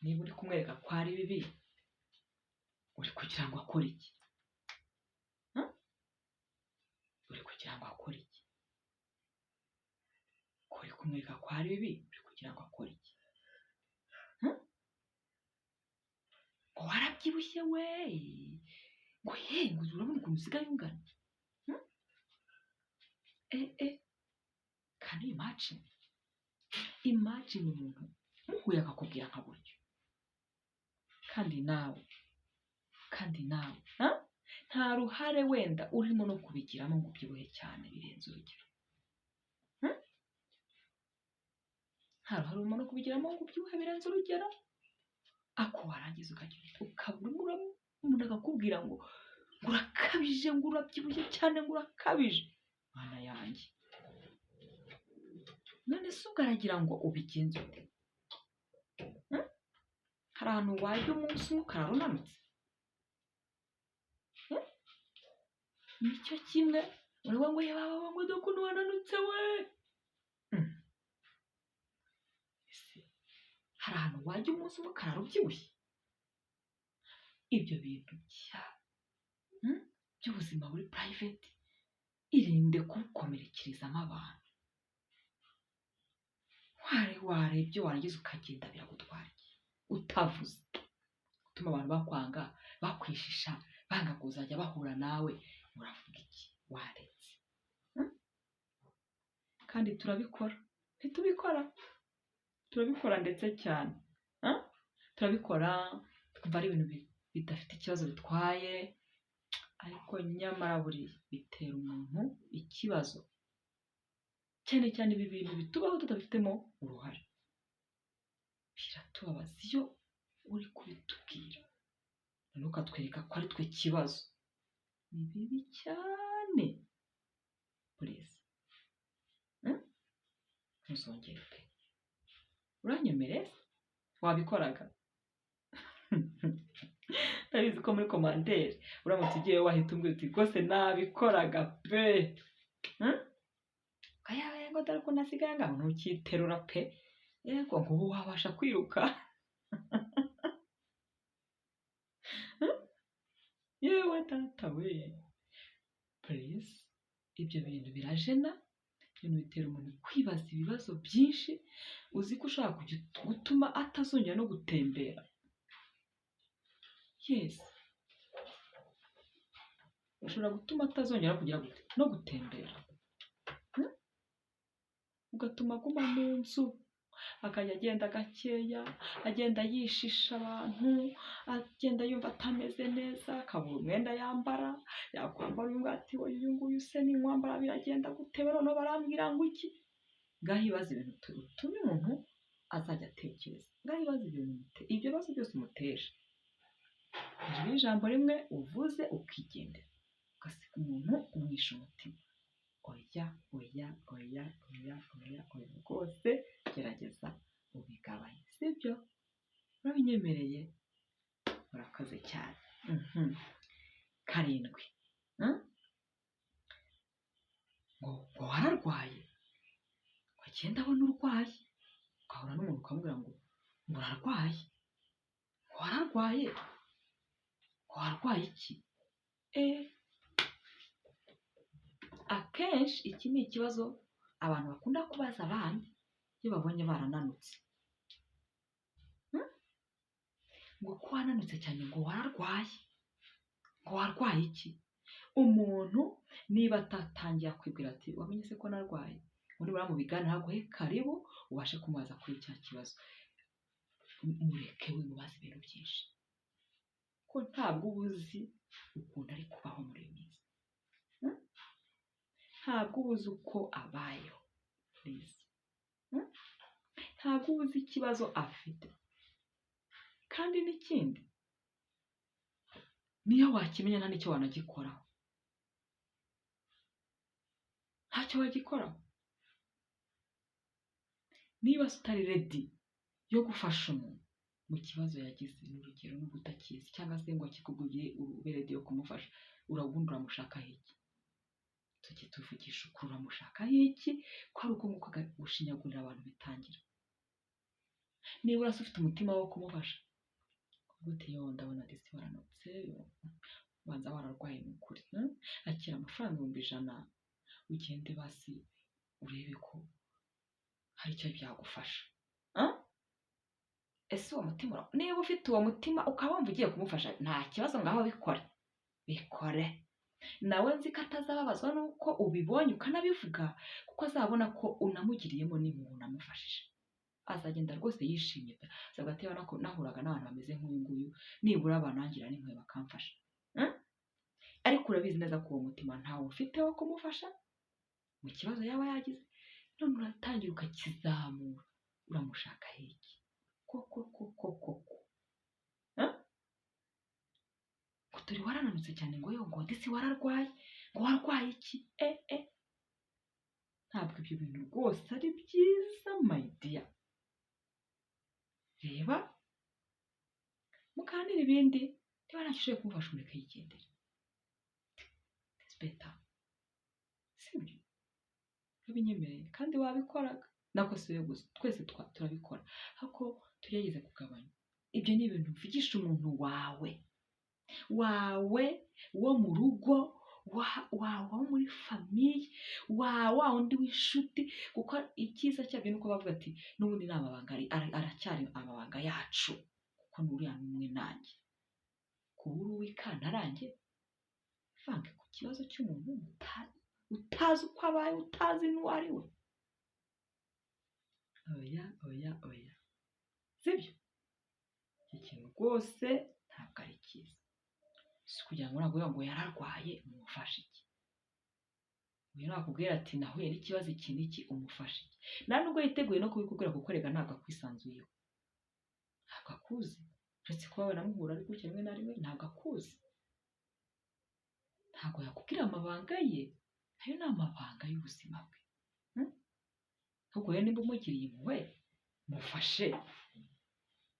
niba uri kumwereka ko ari bibi, uri kugira ngo akore iki? Uri kugira ngo akore iki? Uri kumwereka ko ari bibi, uri kugira ngo akore iki? Ngo warabyibushye we, ngo ngo urabona ukuntu usigaye ungana. Kandi imagine umuntu muhuye akakubwira nka buryo, kandi nawe nta ruhare wenda urimo no kubigiramo ngo ubyibuhe cyane birenze urugero. Nta ruhare urimo no kubigiramo ngo ubyibuhe birenze urugero, ako warangiza ukabura umuntu akakubwira ngo urakabije, ngo urabyibushye cyane, ngo urakabije. Mana yanjye, none se ugaragira ngo ubigenze ute? Hari ahantu wajya umunsi umwe ukarara unanutse? Nicyo kimwe uravuga ngo ye baba ngo dore ukuntu wananutse we. Hari ahantu wajya umunsi umwe ukarara ubyibushye? Ibyo bintu by'ubuzima buri private, irinde kubukomerekerezamo abantu. Warebye warangiza ukagenda, biragutwara iki? Utavuze, utuma abantu bakwanga, bakwishisha, banga kuzajya bahura nawe, uravuga iki? Waretse. Kandi turabikora, ntitubikora? Turabikora ndetse cyane. Turabikora twumva ari ibintu bidafite ikibazo bitwaye, ariko nyamara buriya bitera umuntu ikibazo, cyane cyane ibi bintu bitubaho tutabifitemo uruhare. Biratubabaza iyo uri kubitubwira, noneho ukatwereka ko ari twe kibazo. Ni bibi cyane. Please, ntuzongere pe. Uranyemereye? Wabikoraga? Ndabizi ko muri commentaire uramutse ugiye wahita umbwira uti rwose nabikoraga pe. Ngo dore ko nasigaye ngaho, ntukiterura pe. Yego ngo ubu wabasha kwiruka. Yewe data we. Please, ibyo bintu birajena, ibintu bitera umuntu kwibaza ibibazo byinshi, uzi ko ushobora gutuma atazongera no gutembera. Yes, ushobora gutuma atazongera kugira no gutembera, ugatuma aguma mu nzu, akajya agenda gakeya, agenda yishisha abantu, agenda yumva atameze neza, akabura umwenda yambara, yakwambara uyu ati uyu nguyu se ninkwambara biragenda gute, noneho barambwira ngo iki? Ngaho ibaze ibintu utuma umuntu azajya atekereza. Ngaho ibaze ibyo bibazo byose umuteje. Iri ijambo rimwe uvuze ukigendera, ugasiga umuntu umwisha umutima. Oya rwose gerageza ubigabanye, sibyo? Urabinyemereye? Urakoze cyane. 7, ngo wararwaye, wagenda abona urwaye, ugahura n'umuntu ukamubwira ngo urarwaye. wararwaye, warwaye iki? Akenshi iki ni ikibazo abantu bakunda kubaza abandi iyo babonye barananutse. Ngo ko wananutse cyane, ngo wararwaye, ngo warwaye iki? Umuntu niba atatangiye kwibwira ati wamenye se ko narwaye, muri buriya mu biganiro haguhe karibu ubashe kumubaza kuri cya kibazo. Mureke we mubaze ibintu byinshi, ko ntabwo uba uzi ukuntu ari kubaho muri iyi minsi, ntabwo uba uzi uko abayeho, ntabwo uba uzi ikibazo afite. Kandi n'ikindi, niyo wakimenya nta n'icyo wanagikoraho, ntacyo wagikoraho. Niba utari ready yo gufasha umuntu mu kibazo yagize, n'urugero n'ubwo utakizi cyangwa se ngo akikubwiye ube ready yo kumufasha, ubundi uramushakaho iki? Tujye tuvugisha ukuri, uramushakaho iki? Ko ari uko nguko gushinyagurira abantu bitangira. Niba urasa ufite umutima wo kumufasha, gute yo ndabona disi waranutse, banza wararwaye ni ukuri, akira amafaranga 100,000 ugende basi urebe ko hari icyo byagufasha. Ese uwo mutima, niba ufite uwo mutima ukaba wumva ugiye kumufasha, nta kibazo, ngaho bikore. Nawe nzi ko atazababazwa nuko ubibonye ukanabivuga, kuko azabona ko unamugiriyemo n'impuhwe unamufashije. Azagenda rwose yishimye pe, azavuga ati nahuraga n'abantu bameze nk'uyu nguyu, nibura banangira n'impuhwe bakamfasha. Ariko urabizi neza ko uwo mutima ntawe ufite wo kumufasha mu kibazo yaba yagize, none uratangira ukakizamura, uramushakaho iki? Koko turi warananutse cyane, ngo yo ngo ndetse wararwaye, ngo warwaye iki? Ntabwo ibyo bintu rwose ari byiza my dear. Reba muganira ibindi, niba ntacyo ushoboye kumufasha ureke yigendere. It's better, sibyo? Ubinyemereye kandi wabikoraga, nako si we gusa, twese turabikora, ariko tugerageze kugabanya. Ibyo ni ibintu uvugisha umuntu wawe wo mu rugo, wawe wo muri famiye, wa undi w'inshuti, kuko icyiza cyabyo nuko bavuga ati n'ubundi ni amabanga, aracyari amabanga yacu, kuko n'uriya n'umwe nanjye. Kuba uri uw'ikantarange vange ku kibazo cy'umuntu utazi uko abaye, utazi n'uwo ari we. Oya, sibyo? Iki kintu rwose ntabwo ari cyiza. Si kugira ngo nabwo ngo yararwaye umufashe iki? Uyu nakubwira ati nahuye n'ikibazo iki n'iki, umufashe iki? Nta nubwo yiteguye no kubikubwira, kuko rega ntabwo akwisanzuyeho, ntabwo akuzi. Uretse kuba we namuhura ariko rimwe na rimwe ntabwo akuzi, ntabwo yakubwira amabanga ye. Ayo ni amabanga y'ubuzima bwe. Ahubwo rero nimba umugiriye impuhwe, mufashe,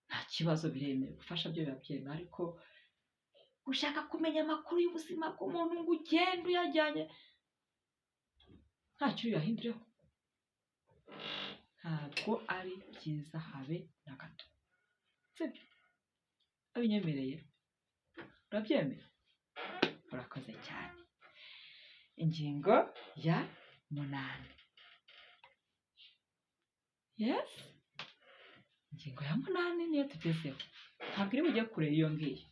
nta kibazo, biremewe. Gufasha byo biba byemewe, ariko ushaka kumenya amakuru y'ubuzima bw'umuntu ngo ugende uyajyanye, ntacyo uyahindureho, ntabwo ari byiza habe na gato. Sibyo? Abinyemereye, urabyemera? Urakoze cyane. Ingingo ya 8. Yes? Ingingo ya 8 niyo tugezeho, ntabwo iri bujye kure iyo ngiyo.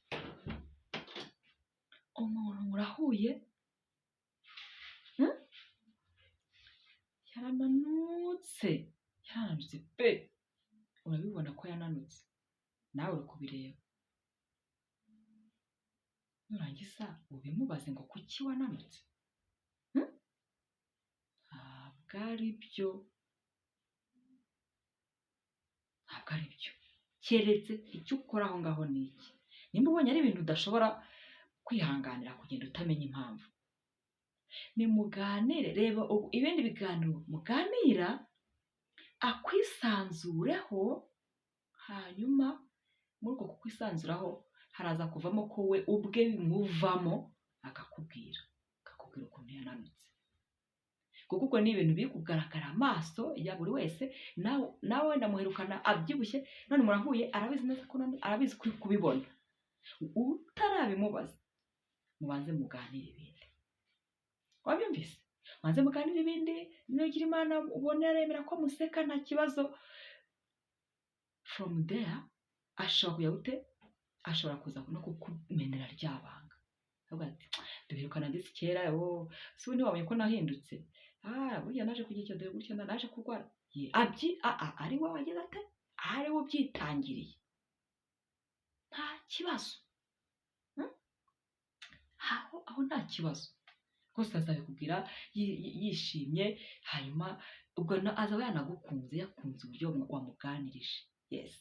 Umuntu murahuye, yarananutse pe, urabibona ko yananutse, nawe uri kubireba. Nurangiza ubimubaze ngo kuki wananutse? Ntabwo ari byo, keretse icyo ukora aho ngaho ni iki. Nimba ubonye ari ibintu udashobora kwihanganira kugenda utamenya impamvu, nimuganire. Reba ibindi biganiro muganira, akwisanzureho, hanyuma muri uko kukwisanzuraho haraza kuvamo ko we ubwe bimuvamo, akakubwira ukuntu yananutse. kuko ubwo ni ibintu biri kugaragara amaso ya buri wese, nawe wenda muherukana abyibushye, none murahuye, arabizi neza ko arabizi kubibona. Utarabimubaza mubanze muganire ibindi, wabyumvise? Mubanze muganire ibindi, nugira Imana ubone aremera ko museka nta kibazo, from there ashobora kujya ashobora kuza no kukumenera ryabanga, avuga ati duherukana ndetse kera, si ubu ntiwabonye ko nahindutse, burya naje kugira icyo dore gutya naje kurwara, ari we wagize ate, ari we ubyitangiriye, nta kibazo, aho nta kibazo rwose, azabikubwira yishimye, hanyuma ubwo azaba yanagukunze, yakunze uburyo wamuganirije, yes,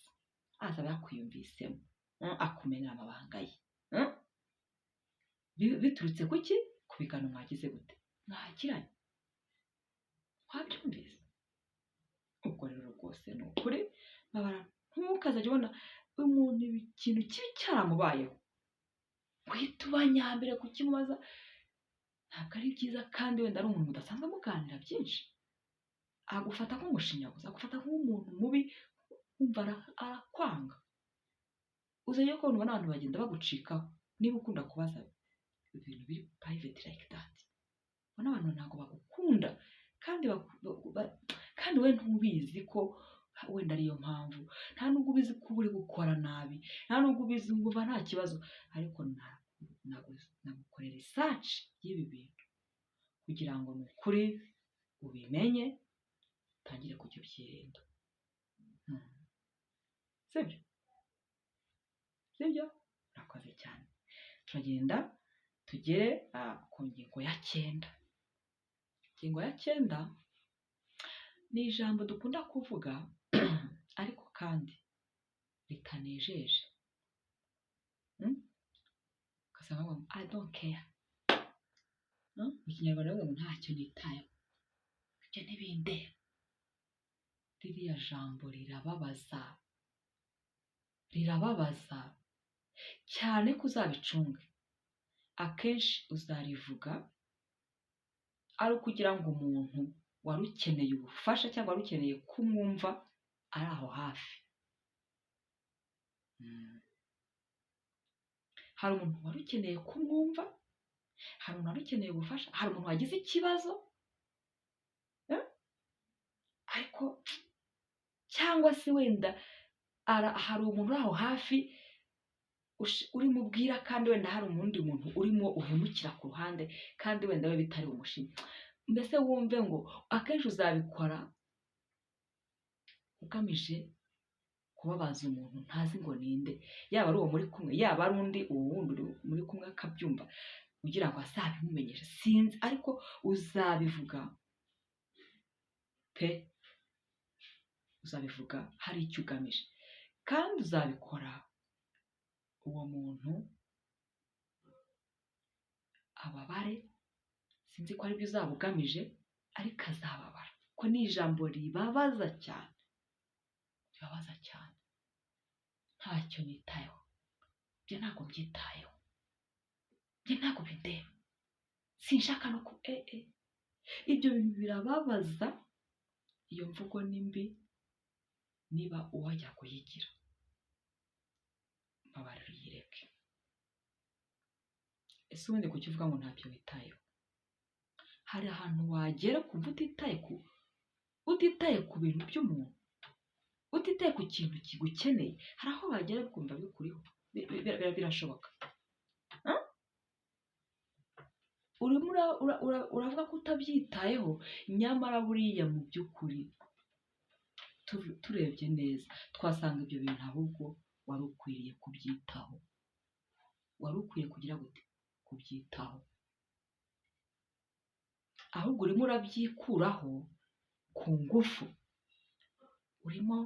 azaba yakwiyumvisemo, akumenera amabanga ye, biturutse kuki? Ku biganiro mwagize gute, mwakiranye, wabyumvise? Ubwo rero rwose ni ukuri, ntukazajya ubona umuntu ikintu kibi cyaramubayeho guhita uba nyambere kukimubaza, ntabwo ari byiza, kandi wenda ari umuntu mudasanzwe muganira byinshi, agufata nk'umushinyaguzi, agufata nk'umuntu mubi, wumva arakwanga. Uzajya kubona abantu bagenda bagucikaho, niba ukunda kubaza ibintu biri private like that, ubona abantu ntabwo bagukunda, kandi we ntubizi ko wenda ariyo mpamvu, nta nubwo ubizi ko uri gukora nabi, nta nubwo ubizi ngo nta kibazo, ariko nagukorera research y'ibi bintu kugira ngo ni ukuri ubimenye, utangire kujya ubyirinda, sibyo? Urakoze cyane. Turagenda tugere ku ngingo ya 9. Ingingo ya 9 ni ijambo dukunda kuvuga ariko kandi ritanejeje, ugasanga ngo I don't care, mu Kinyarwanda bavuga ngo ntacyo nitayeho, ibyo n'ibindi. Ririya jambo rirababaza cyane ko uzabicunge, akenshi uzarivuga ari ukugira ngo umuntu wari ukeneye ubufasha cyangwa wari ukeneye kumwumva ari aho hafi. Hari umuntu wari ukeneye kumwumva, hari umuntu wari ukeneye ubufasha, hari umuntu wagize ikibazo, ariko cyangwa se wenda hari umuntu uri aho hafi urimubwira, kandi wenda hari umundi muntu urimo uhemukira ku ruhande, kandi wenda we bitari umushimye. Mbese wumve ngo akenshi uzabikora ugamije kubabaza umuntu ntazi ngo ninde, yaba ari uwo muri kumwe, yaba ari undi wundi muri kumwe akabyumva, kugira ngo azabimumenyeshe, sinzi, ariko uzabivuga pe, uzabivuga hari icyo ugamije, kandi uzabikora uwo muntu ababare, sinzi ko aribyo uzaba ugamije, ariko azababara, ko ni ijambo ribabaza cyane, ntacyo nitayeho, ibyo ntabwo mbyitayeho, ibyo ntabwo bindeba, sinshaka no ibyo bintu birababaza. Iyo mvugo ni mbi, niba uwajya kuyigira mbabarira uyireke. Ese ubundi kuki uvuga ngo ntabyo witayeho? Hari ahantu wagera kumva utitaye ku bintu by'umuntu, utitaye ku kintu kigukeneye, hari aho wagera ukumva bikuriho, birashoboka. Urimo uravuga ko utabyitayeho, nyamara buriya mu by'ukuri turebye neza twasanga ibyo bintu ahubwo wari ukwiriye kubyitaho, wari ukwiye kugira gute kubyitaho, ahubwo urimo urabyikuraho ku ngufu, urimo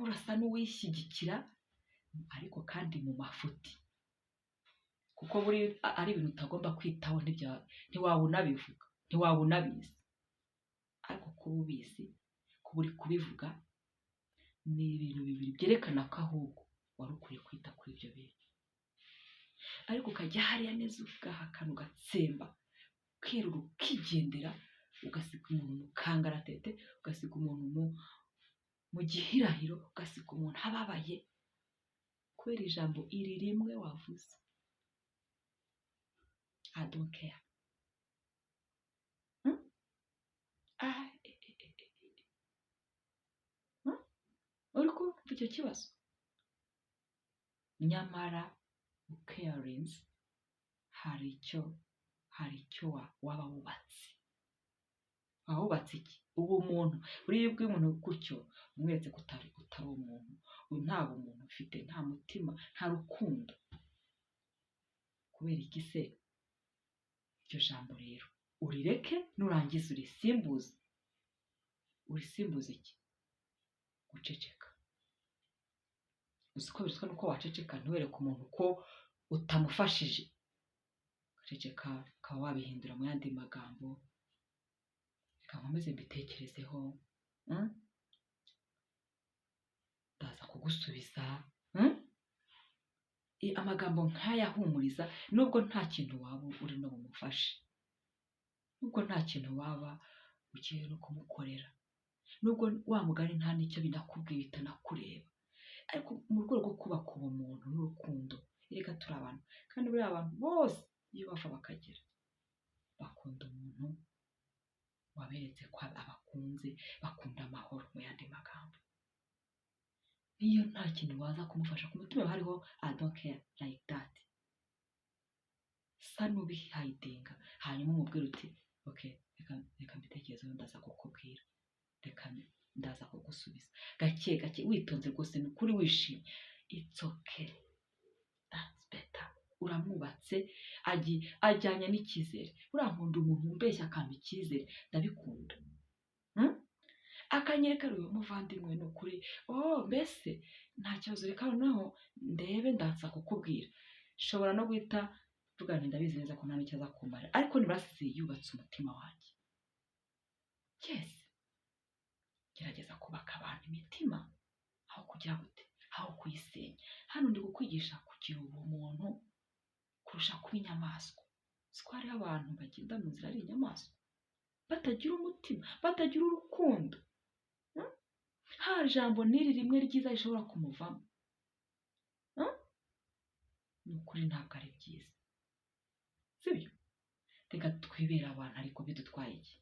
urasa n'uwishyigikira, ariko kandi mu mafuti, kuko buri ari ibintu utagomba kwitaho, ntiwaba unabivuga, ntiwaba unabizi, ariko kuba ubizi, kuba uri kubivuga, ni ibintu bibiri byerekana ko ahubwo wari ukwiye kwita kuri ibyo bintu, ariko ukajya hariya neza ugahakana, ugatsemba, ukerura ukigendera, ugasiga umuntu mu kangaratete, ugasiga umuntu mu gihirahiro, ugasiga umuntu ababaye kubera ijambo iri rimwe wavuze. I don't care. Uri kumva icyo kibazo? Nyamara ucarinze hari icyo waba wubatse. Waba wubatse iki? Ubu umuntu buriya ubwiye umuntu gutyo umweretse ko utari umuntu, nta bumuntu ufite, nta mutima, nta rukundo. Kubera iki se? Iryo jambo rero urireke, nurangiza urisimbuze iki? Guceceka. Uzi ko birutwa nuko waceceka ntiwereke umuntu ko utamufashije. Guceceka ukaba wabihindura mu yandi magambo, reka nkomeze mbitekerezeho, ndaza kugusubiza. Amagambo nk'aya ahumuriza, nubwo nta kintu waba uri no bumufashe, nubwo nta kintu waba ugiye no kumukorera, nubwo wa mugani nta n'icyo binakubwiye bitanakureba, ariko mu rwego rwo kubaka ubumuntu n'urukundo. Reka turi abantu, kandi buriya abantu bose iyo bava bakagera bakunda umuntu waberetse ko abakunze, bakunda amahoro mu yandi magambo. Niyo nta kintu waza kumufasha ku mutima hariho I don't care like that, sa n'ubihayidinga, hanyuma umubwira uti okay, reka mbitekerezeho, ndaza kukubwira, reka ndaza kugusubiza gake gake, witonze rwose, ni ukuri wishimye. It's okay, that's better. Uramwubatse, ajyanye n'icyizere. Buriya nkunda umuntu umbeshya akampa icyizere, ndabikunda. Akanyereka uyu muvandimwe ni ukuri, mbese nta kibazo, reka noneho ndebe, ndaza kukubwira. Nshobora no guhita mvuga nti ndabizi neza ko nta n'icyo aza kumara, ariko nibasize yubatse umutima wanjye. Yes, gerageza kubaka abantu imitima aho kugira gute, aho kuyisenya. Hano ndi kukwigisha kugira ubumuntu kurusha kuba inyamaswa. Siko hariho abantu bagenda mu nzira ari inyamaswa, batagira umutima, batagira urukundo. Ha jambo n'iri rimwe ryiza rishobora kumuvamo. Ni ukuri ntabwo ari byiza, sibyo? Reka twibera abantu, ariko bidutwaye iki?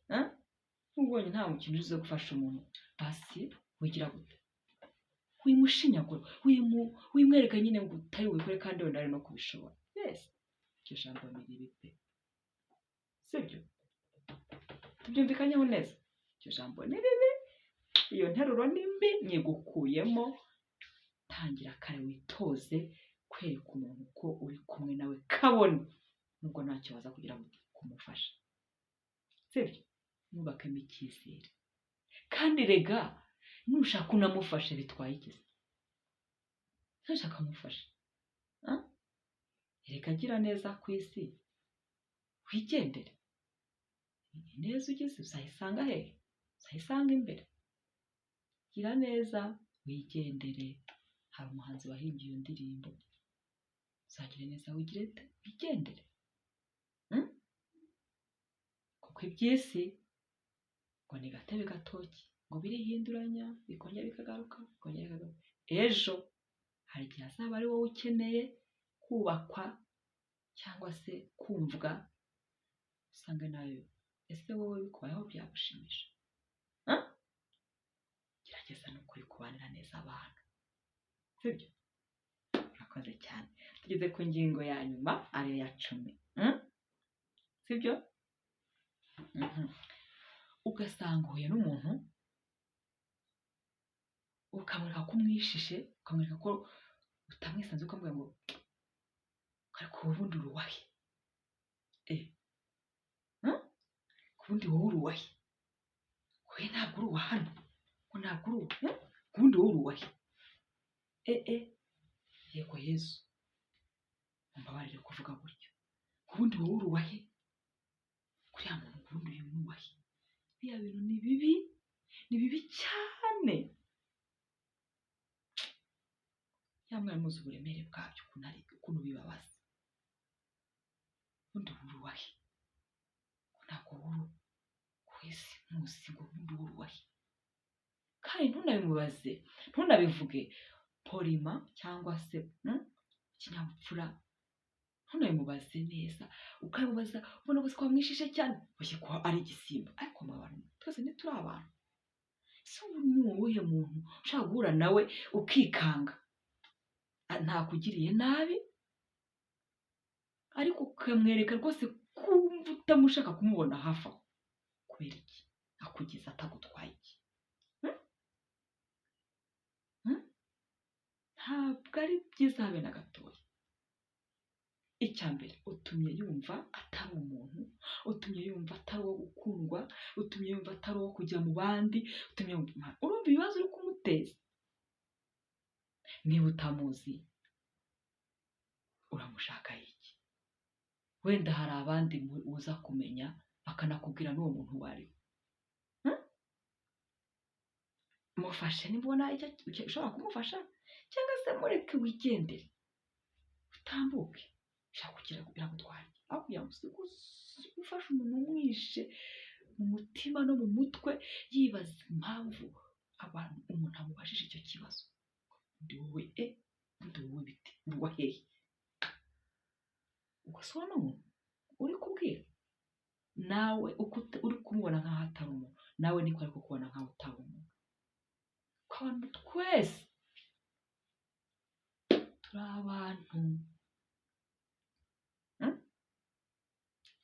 Ubonye nta mukino uzi gufasha umuntu, basi wigira gute? Wimushinyagura, wimwereka nyine ngo utari wikore kandi wenda ari no kubishobora. Yes, iryo jambo ni ribi pe, sibyo? Tubyumvikanyeho neza, iryo jambo ni ribi, iyo nteruro ni mbi, nyigukuyemo. Tangira kare witoze kwereka umuntu ko uri kumwe nawe kabone, nubwo ntacyo waza kugira ngo kumufasha, sibyo? Nubakemo icyizere, kandi rega nushaka unamufashe bitwaye iki? Nushaka kumufasha, reka agira neza ku isi, wigendere. Neza ugize uzayisanga hehe? Uzayisanga imbere. Gira neza wigendere. Hari umuhanzi wahimbye iyo ndirimbo, uzagira neza wigendere. Kuko iby'isi ngo ni gatebe gatoki, ngo birihinduranya, bikongera bikagaruka, bikongera bikagaruka. Ejo hari igihe azaba ari wowe ukeneye kubakwa cyangwa se kumvwa, usanga nawe ese wowe bikubayeho byagushimisha? Gerageza no kuri kubanira neza abantu, sibyo? Urakoze cyane. Tugeze ku ngingo ya nyuma, ariyo ya 10, sibyo? Ugasanga uhuye n'umuntu, ukamwereka ko umwishishe, ukamwereka ko utamwisanze, ukamubwira ngo ariko ubundi uruwahe? Ubundi wowe uruwahe? Wowe ntabwo uri uwa hano, ngo ntabwo uri uwa, ubundi wowe uruwahe? Yego Yesu, mumbabarire kuvuga gutyo. Ubundi wowe uruwahe? Kuriya muntu ubundi uyu nuwahe? Biriya bintu ni bibi, ni bibi cyane. Yamwe muzi uburemere bwabyo, ukuntu bibabaza. Ubundi wowe uruwahe? isi nkusi ngo ubundi uruwahe, kandi ntunabimubaze ntunabivuge polima cyangwa se ikinyabupfura, ntunabimubaze neza, ukabimubaza ubona gusa ko wamwishishe cyane ushye ko ari igisimba, ariko mu bantu twese ntituri abantu. Ese ubu ni uwuhe muntu ushaka guhura nawe ukikanga ntakugiriye nabi ariko ukamwereka rwose kumva utamushaka kumubona hafi aho, kubera iki? Akugize atagutwaye iki? Ntabwo ari byiza habe na gatoya. Icya mbere utumye yumva atari umuntu, utumye yumva atari uwo gukundwa, utumye yumva atari uwo kujya mu bandi, utumye yumva urumva ibibazo uri kumuteza. Niba utamuzi uramushaka iki? Wenda hari abandi uza kumenya bakanakubwira n'uwo muntu uwo ari we. Mufashe nibona icyo ushobora kumufasha, cyangwa se mureke wigendere utambuke. Ushaka kugira biragutwaye, aho kugira ngo ufashe umuntu umwishe mu mutima no mu mutwe yibaza impamvu umuntu amubajije icyo kibazo. Ndi wowe ndi wowe bite uwa hehe? Ugasubona umuntu uri kubwira nawe uko uri kumubona nk'aho atari umuntu, nawe niko ari kukubona nk'aho utari umuntu. Kandi twese turi abantu.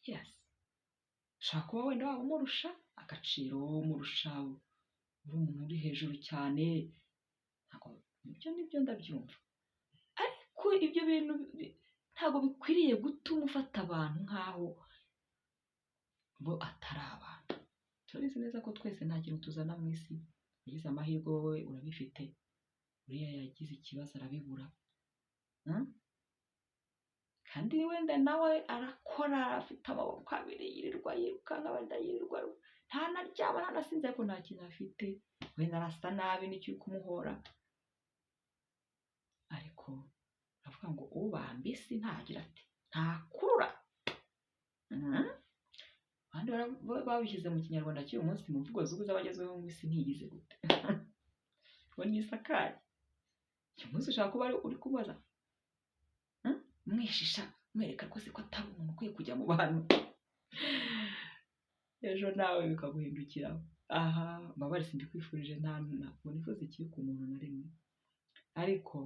Yes, ushaka kuba wenda waba umurusha agaciro, umurusha uri umuntu uri hejuru cyane, ibyo nibyo ndabyumva, ariko ibyo bintu ntabwo bikwiriye gutuma ufata abantu nk'aho bo atari abantu. Turabizi neza ko twese nta kintu tuzana mu isi. Ugize amahirwe wowe urabifite, uriya yagize ikibazo arabibura, kandi wenda nawe arakora, afite amaboko abiri, yirirwa yirukanka, wenda yirirwa ntanaryama ntanasinze, ariko nta kintu afite, wenda arasa nabi nicyo uri kumuhora, ariko uravuga ngo ubamba isi ntagira ati ntakurura. Abandi babishyize mu kinyarwanda cy'uyu munsi mu mvugo z'ubu z'abagezeho ngo isi ntigize gute ngo nisakaye. Uyu munsi ushaka kuba uri kubaza mwishisha mwereka rwose ko atari umuntu ukwiye kujya mu bantu, ejo nawe bikaguhindukiraho. Aha mbabare simbikwifurije, ntabwo nifuza ikibi ku muntu na rimwe, ariko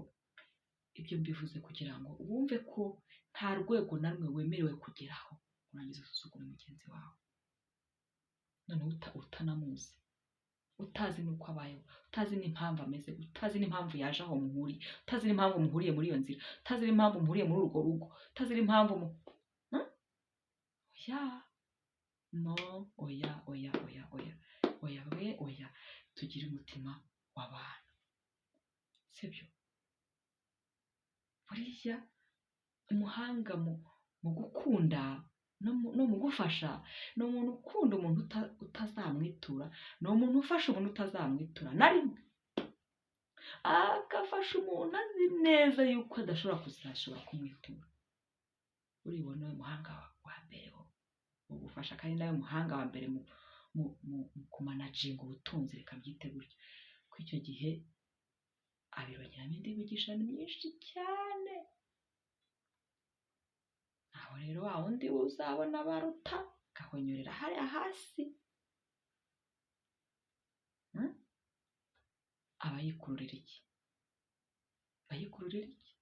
ibyo mbivuze kugira ngo wumve ko nta rwego na rumwe wemerewe kugeraho urangiza usuzugura mugenzi wawe, noneho utanamuzi, utazi n'uko abayeho, utazi n'impamvu ameze, utazi n'impamvu yaje aho muhuriye, utazi n'impamvu muhuriye muri iyo nzira, utazi n'impamvu muhuriye muri urwo rugo, utazi n'impamvu oya, tugire umutima w'abantu, sibyo? Buriya umuhanga mu gukunda no mu gufasha ni umuntu ukunda umuntu utazamwitura, ni umuntu ufasha umuntu utazamwitura na rimwe, agafasha umuntu azi neza yuko adashobora kumwitura. Uriya niwe muhanga wa mbere wo gufasha, kandi nawe muhanga wa mbere mu kumanaginga ubutunzi, reka byite gutyo. Ko icyo gihe abirongeramo indi migisha myinshi cyane. Aho rero wa wundi uzabona baruta gahonyorera hariya hasi, abayikururira iki? Bayikururira iki?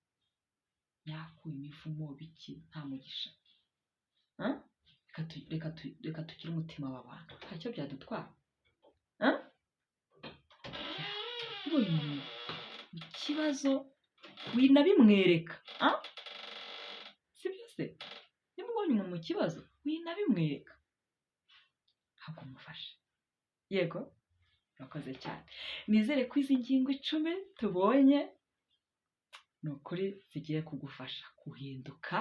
Nyakuye imivumo biki, nta mugisha. Reka tugire umutima w'abantu, ntacyo byadutwara. Ubonye umuntu mu kibazo winabimwereka, si byose? Niba ubonye umuntu mu kibazo winabimwereka, ntabwo umufashe. Yego, urakoze cyane. Nizere ko izi ngingo 10 tubonye ni ukuri zigiye kugufasha guhinduka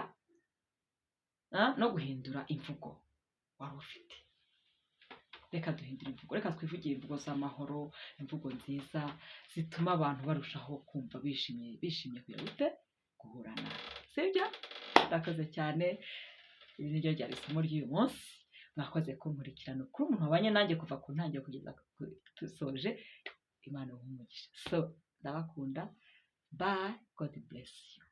no guhindura imvugo wari ufite. Reka duhindure imvugo, reka twivugire imvugo z'amahoro, imvugo nziza zituma abantu barushaho kumva bishimye guhura nawe, sibyo? Urakoze cyane. Iri ni ryo ryari isomo ry'uyu munsi. mwakoze kunkurikirana kuri umuntu wabanye nanjye kuva ku ntangiriro kugeza dusoje. Imana umugisha. So ndabakunda. Bye. God bless you.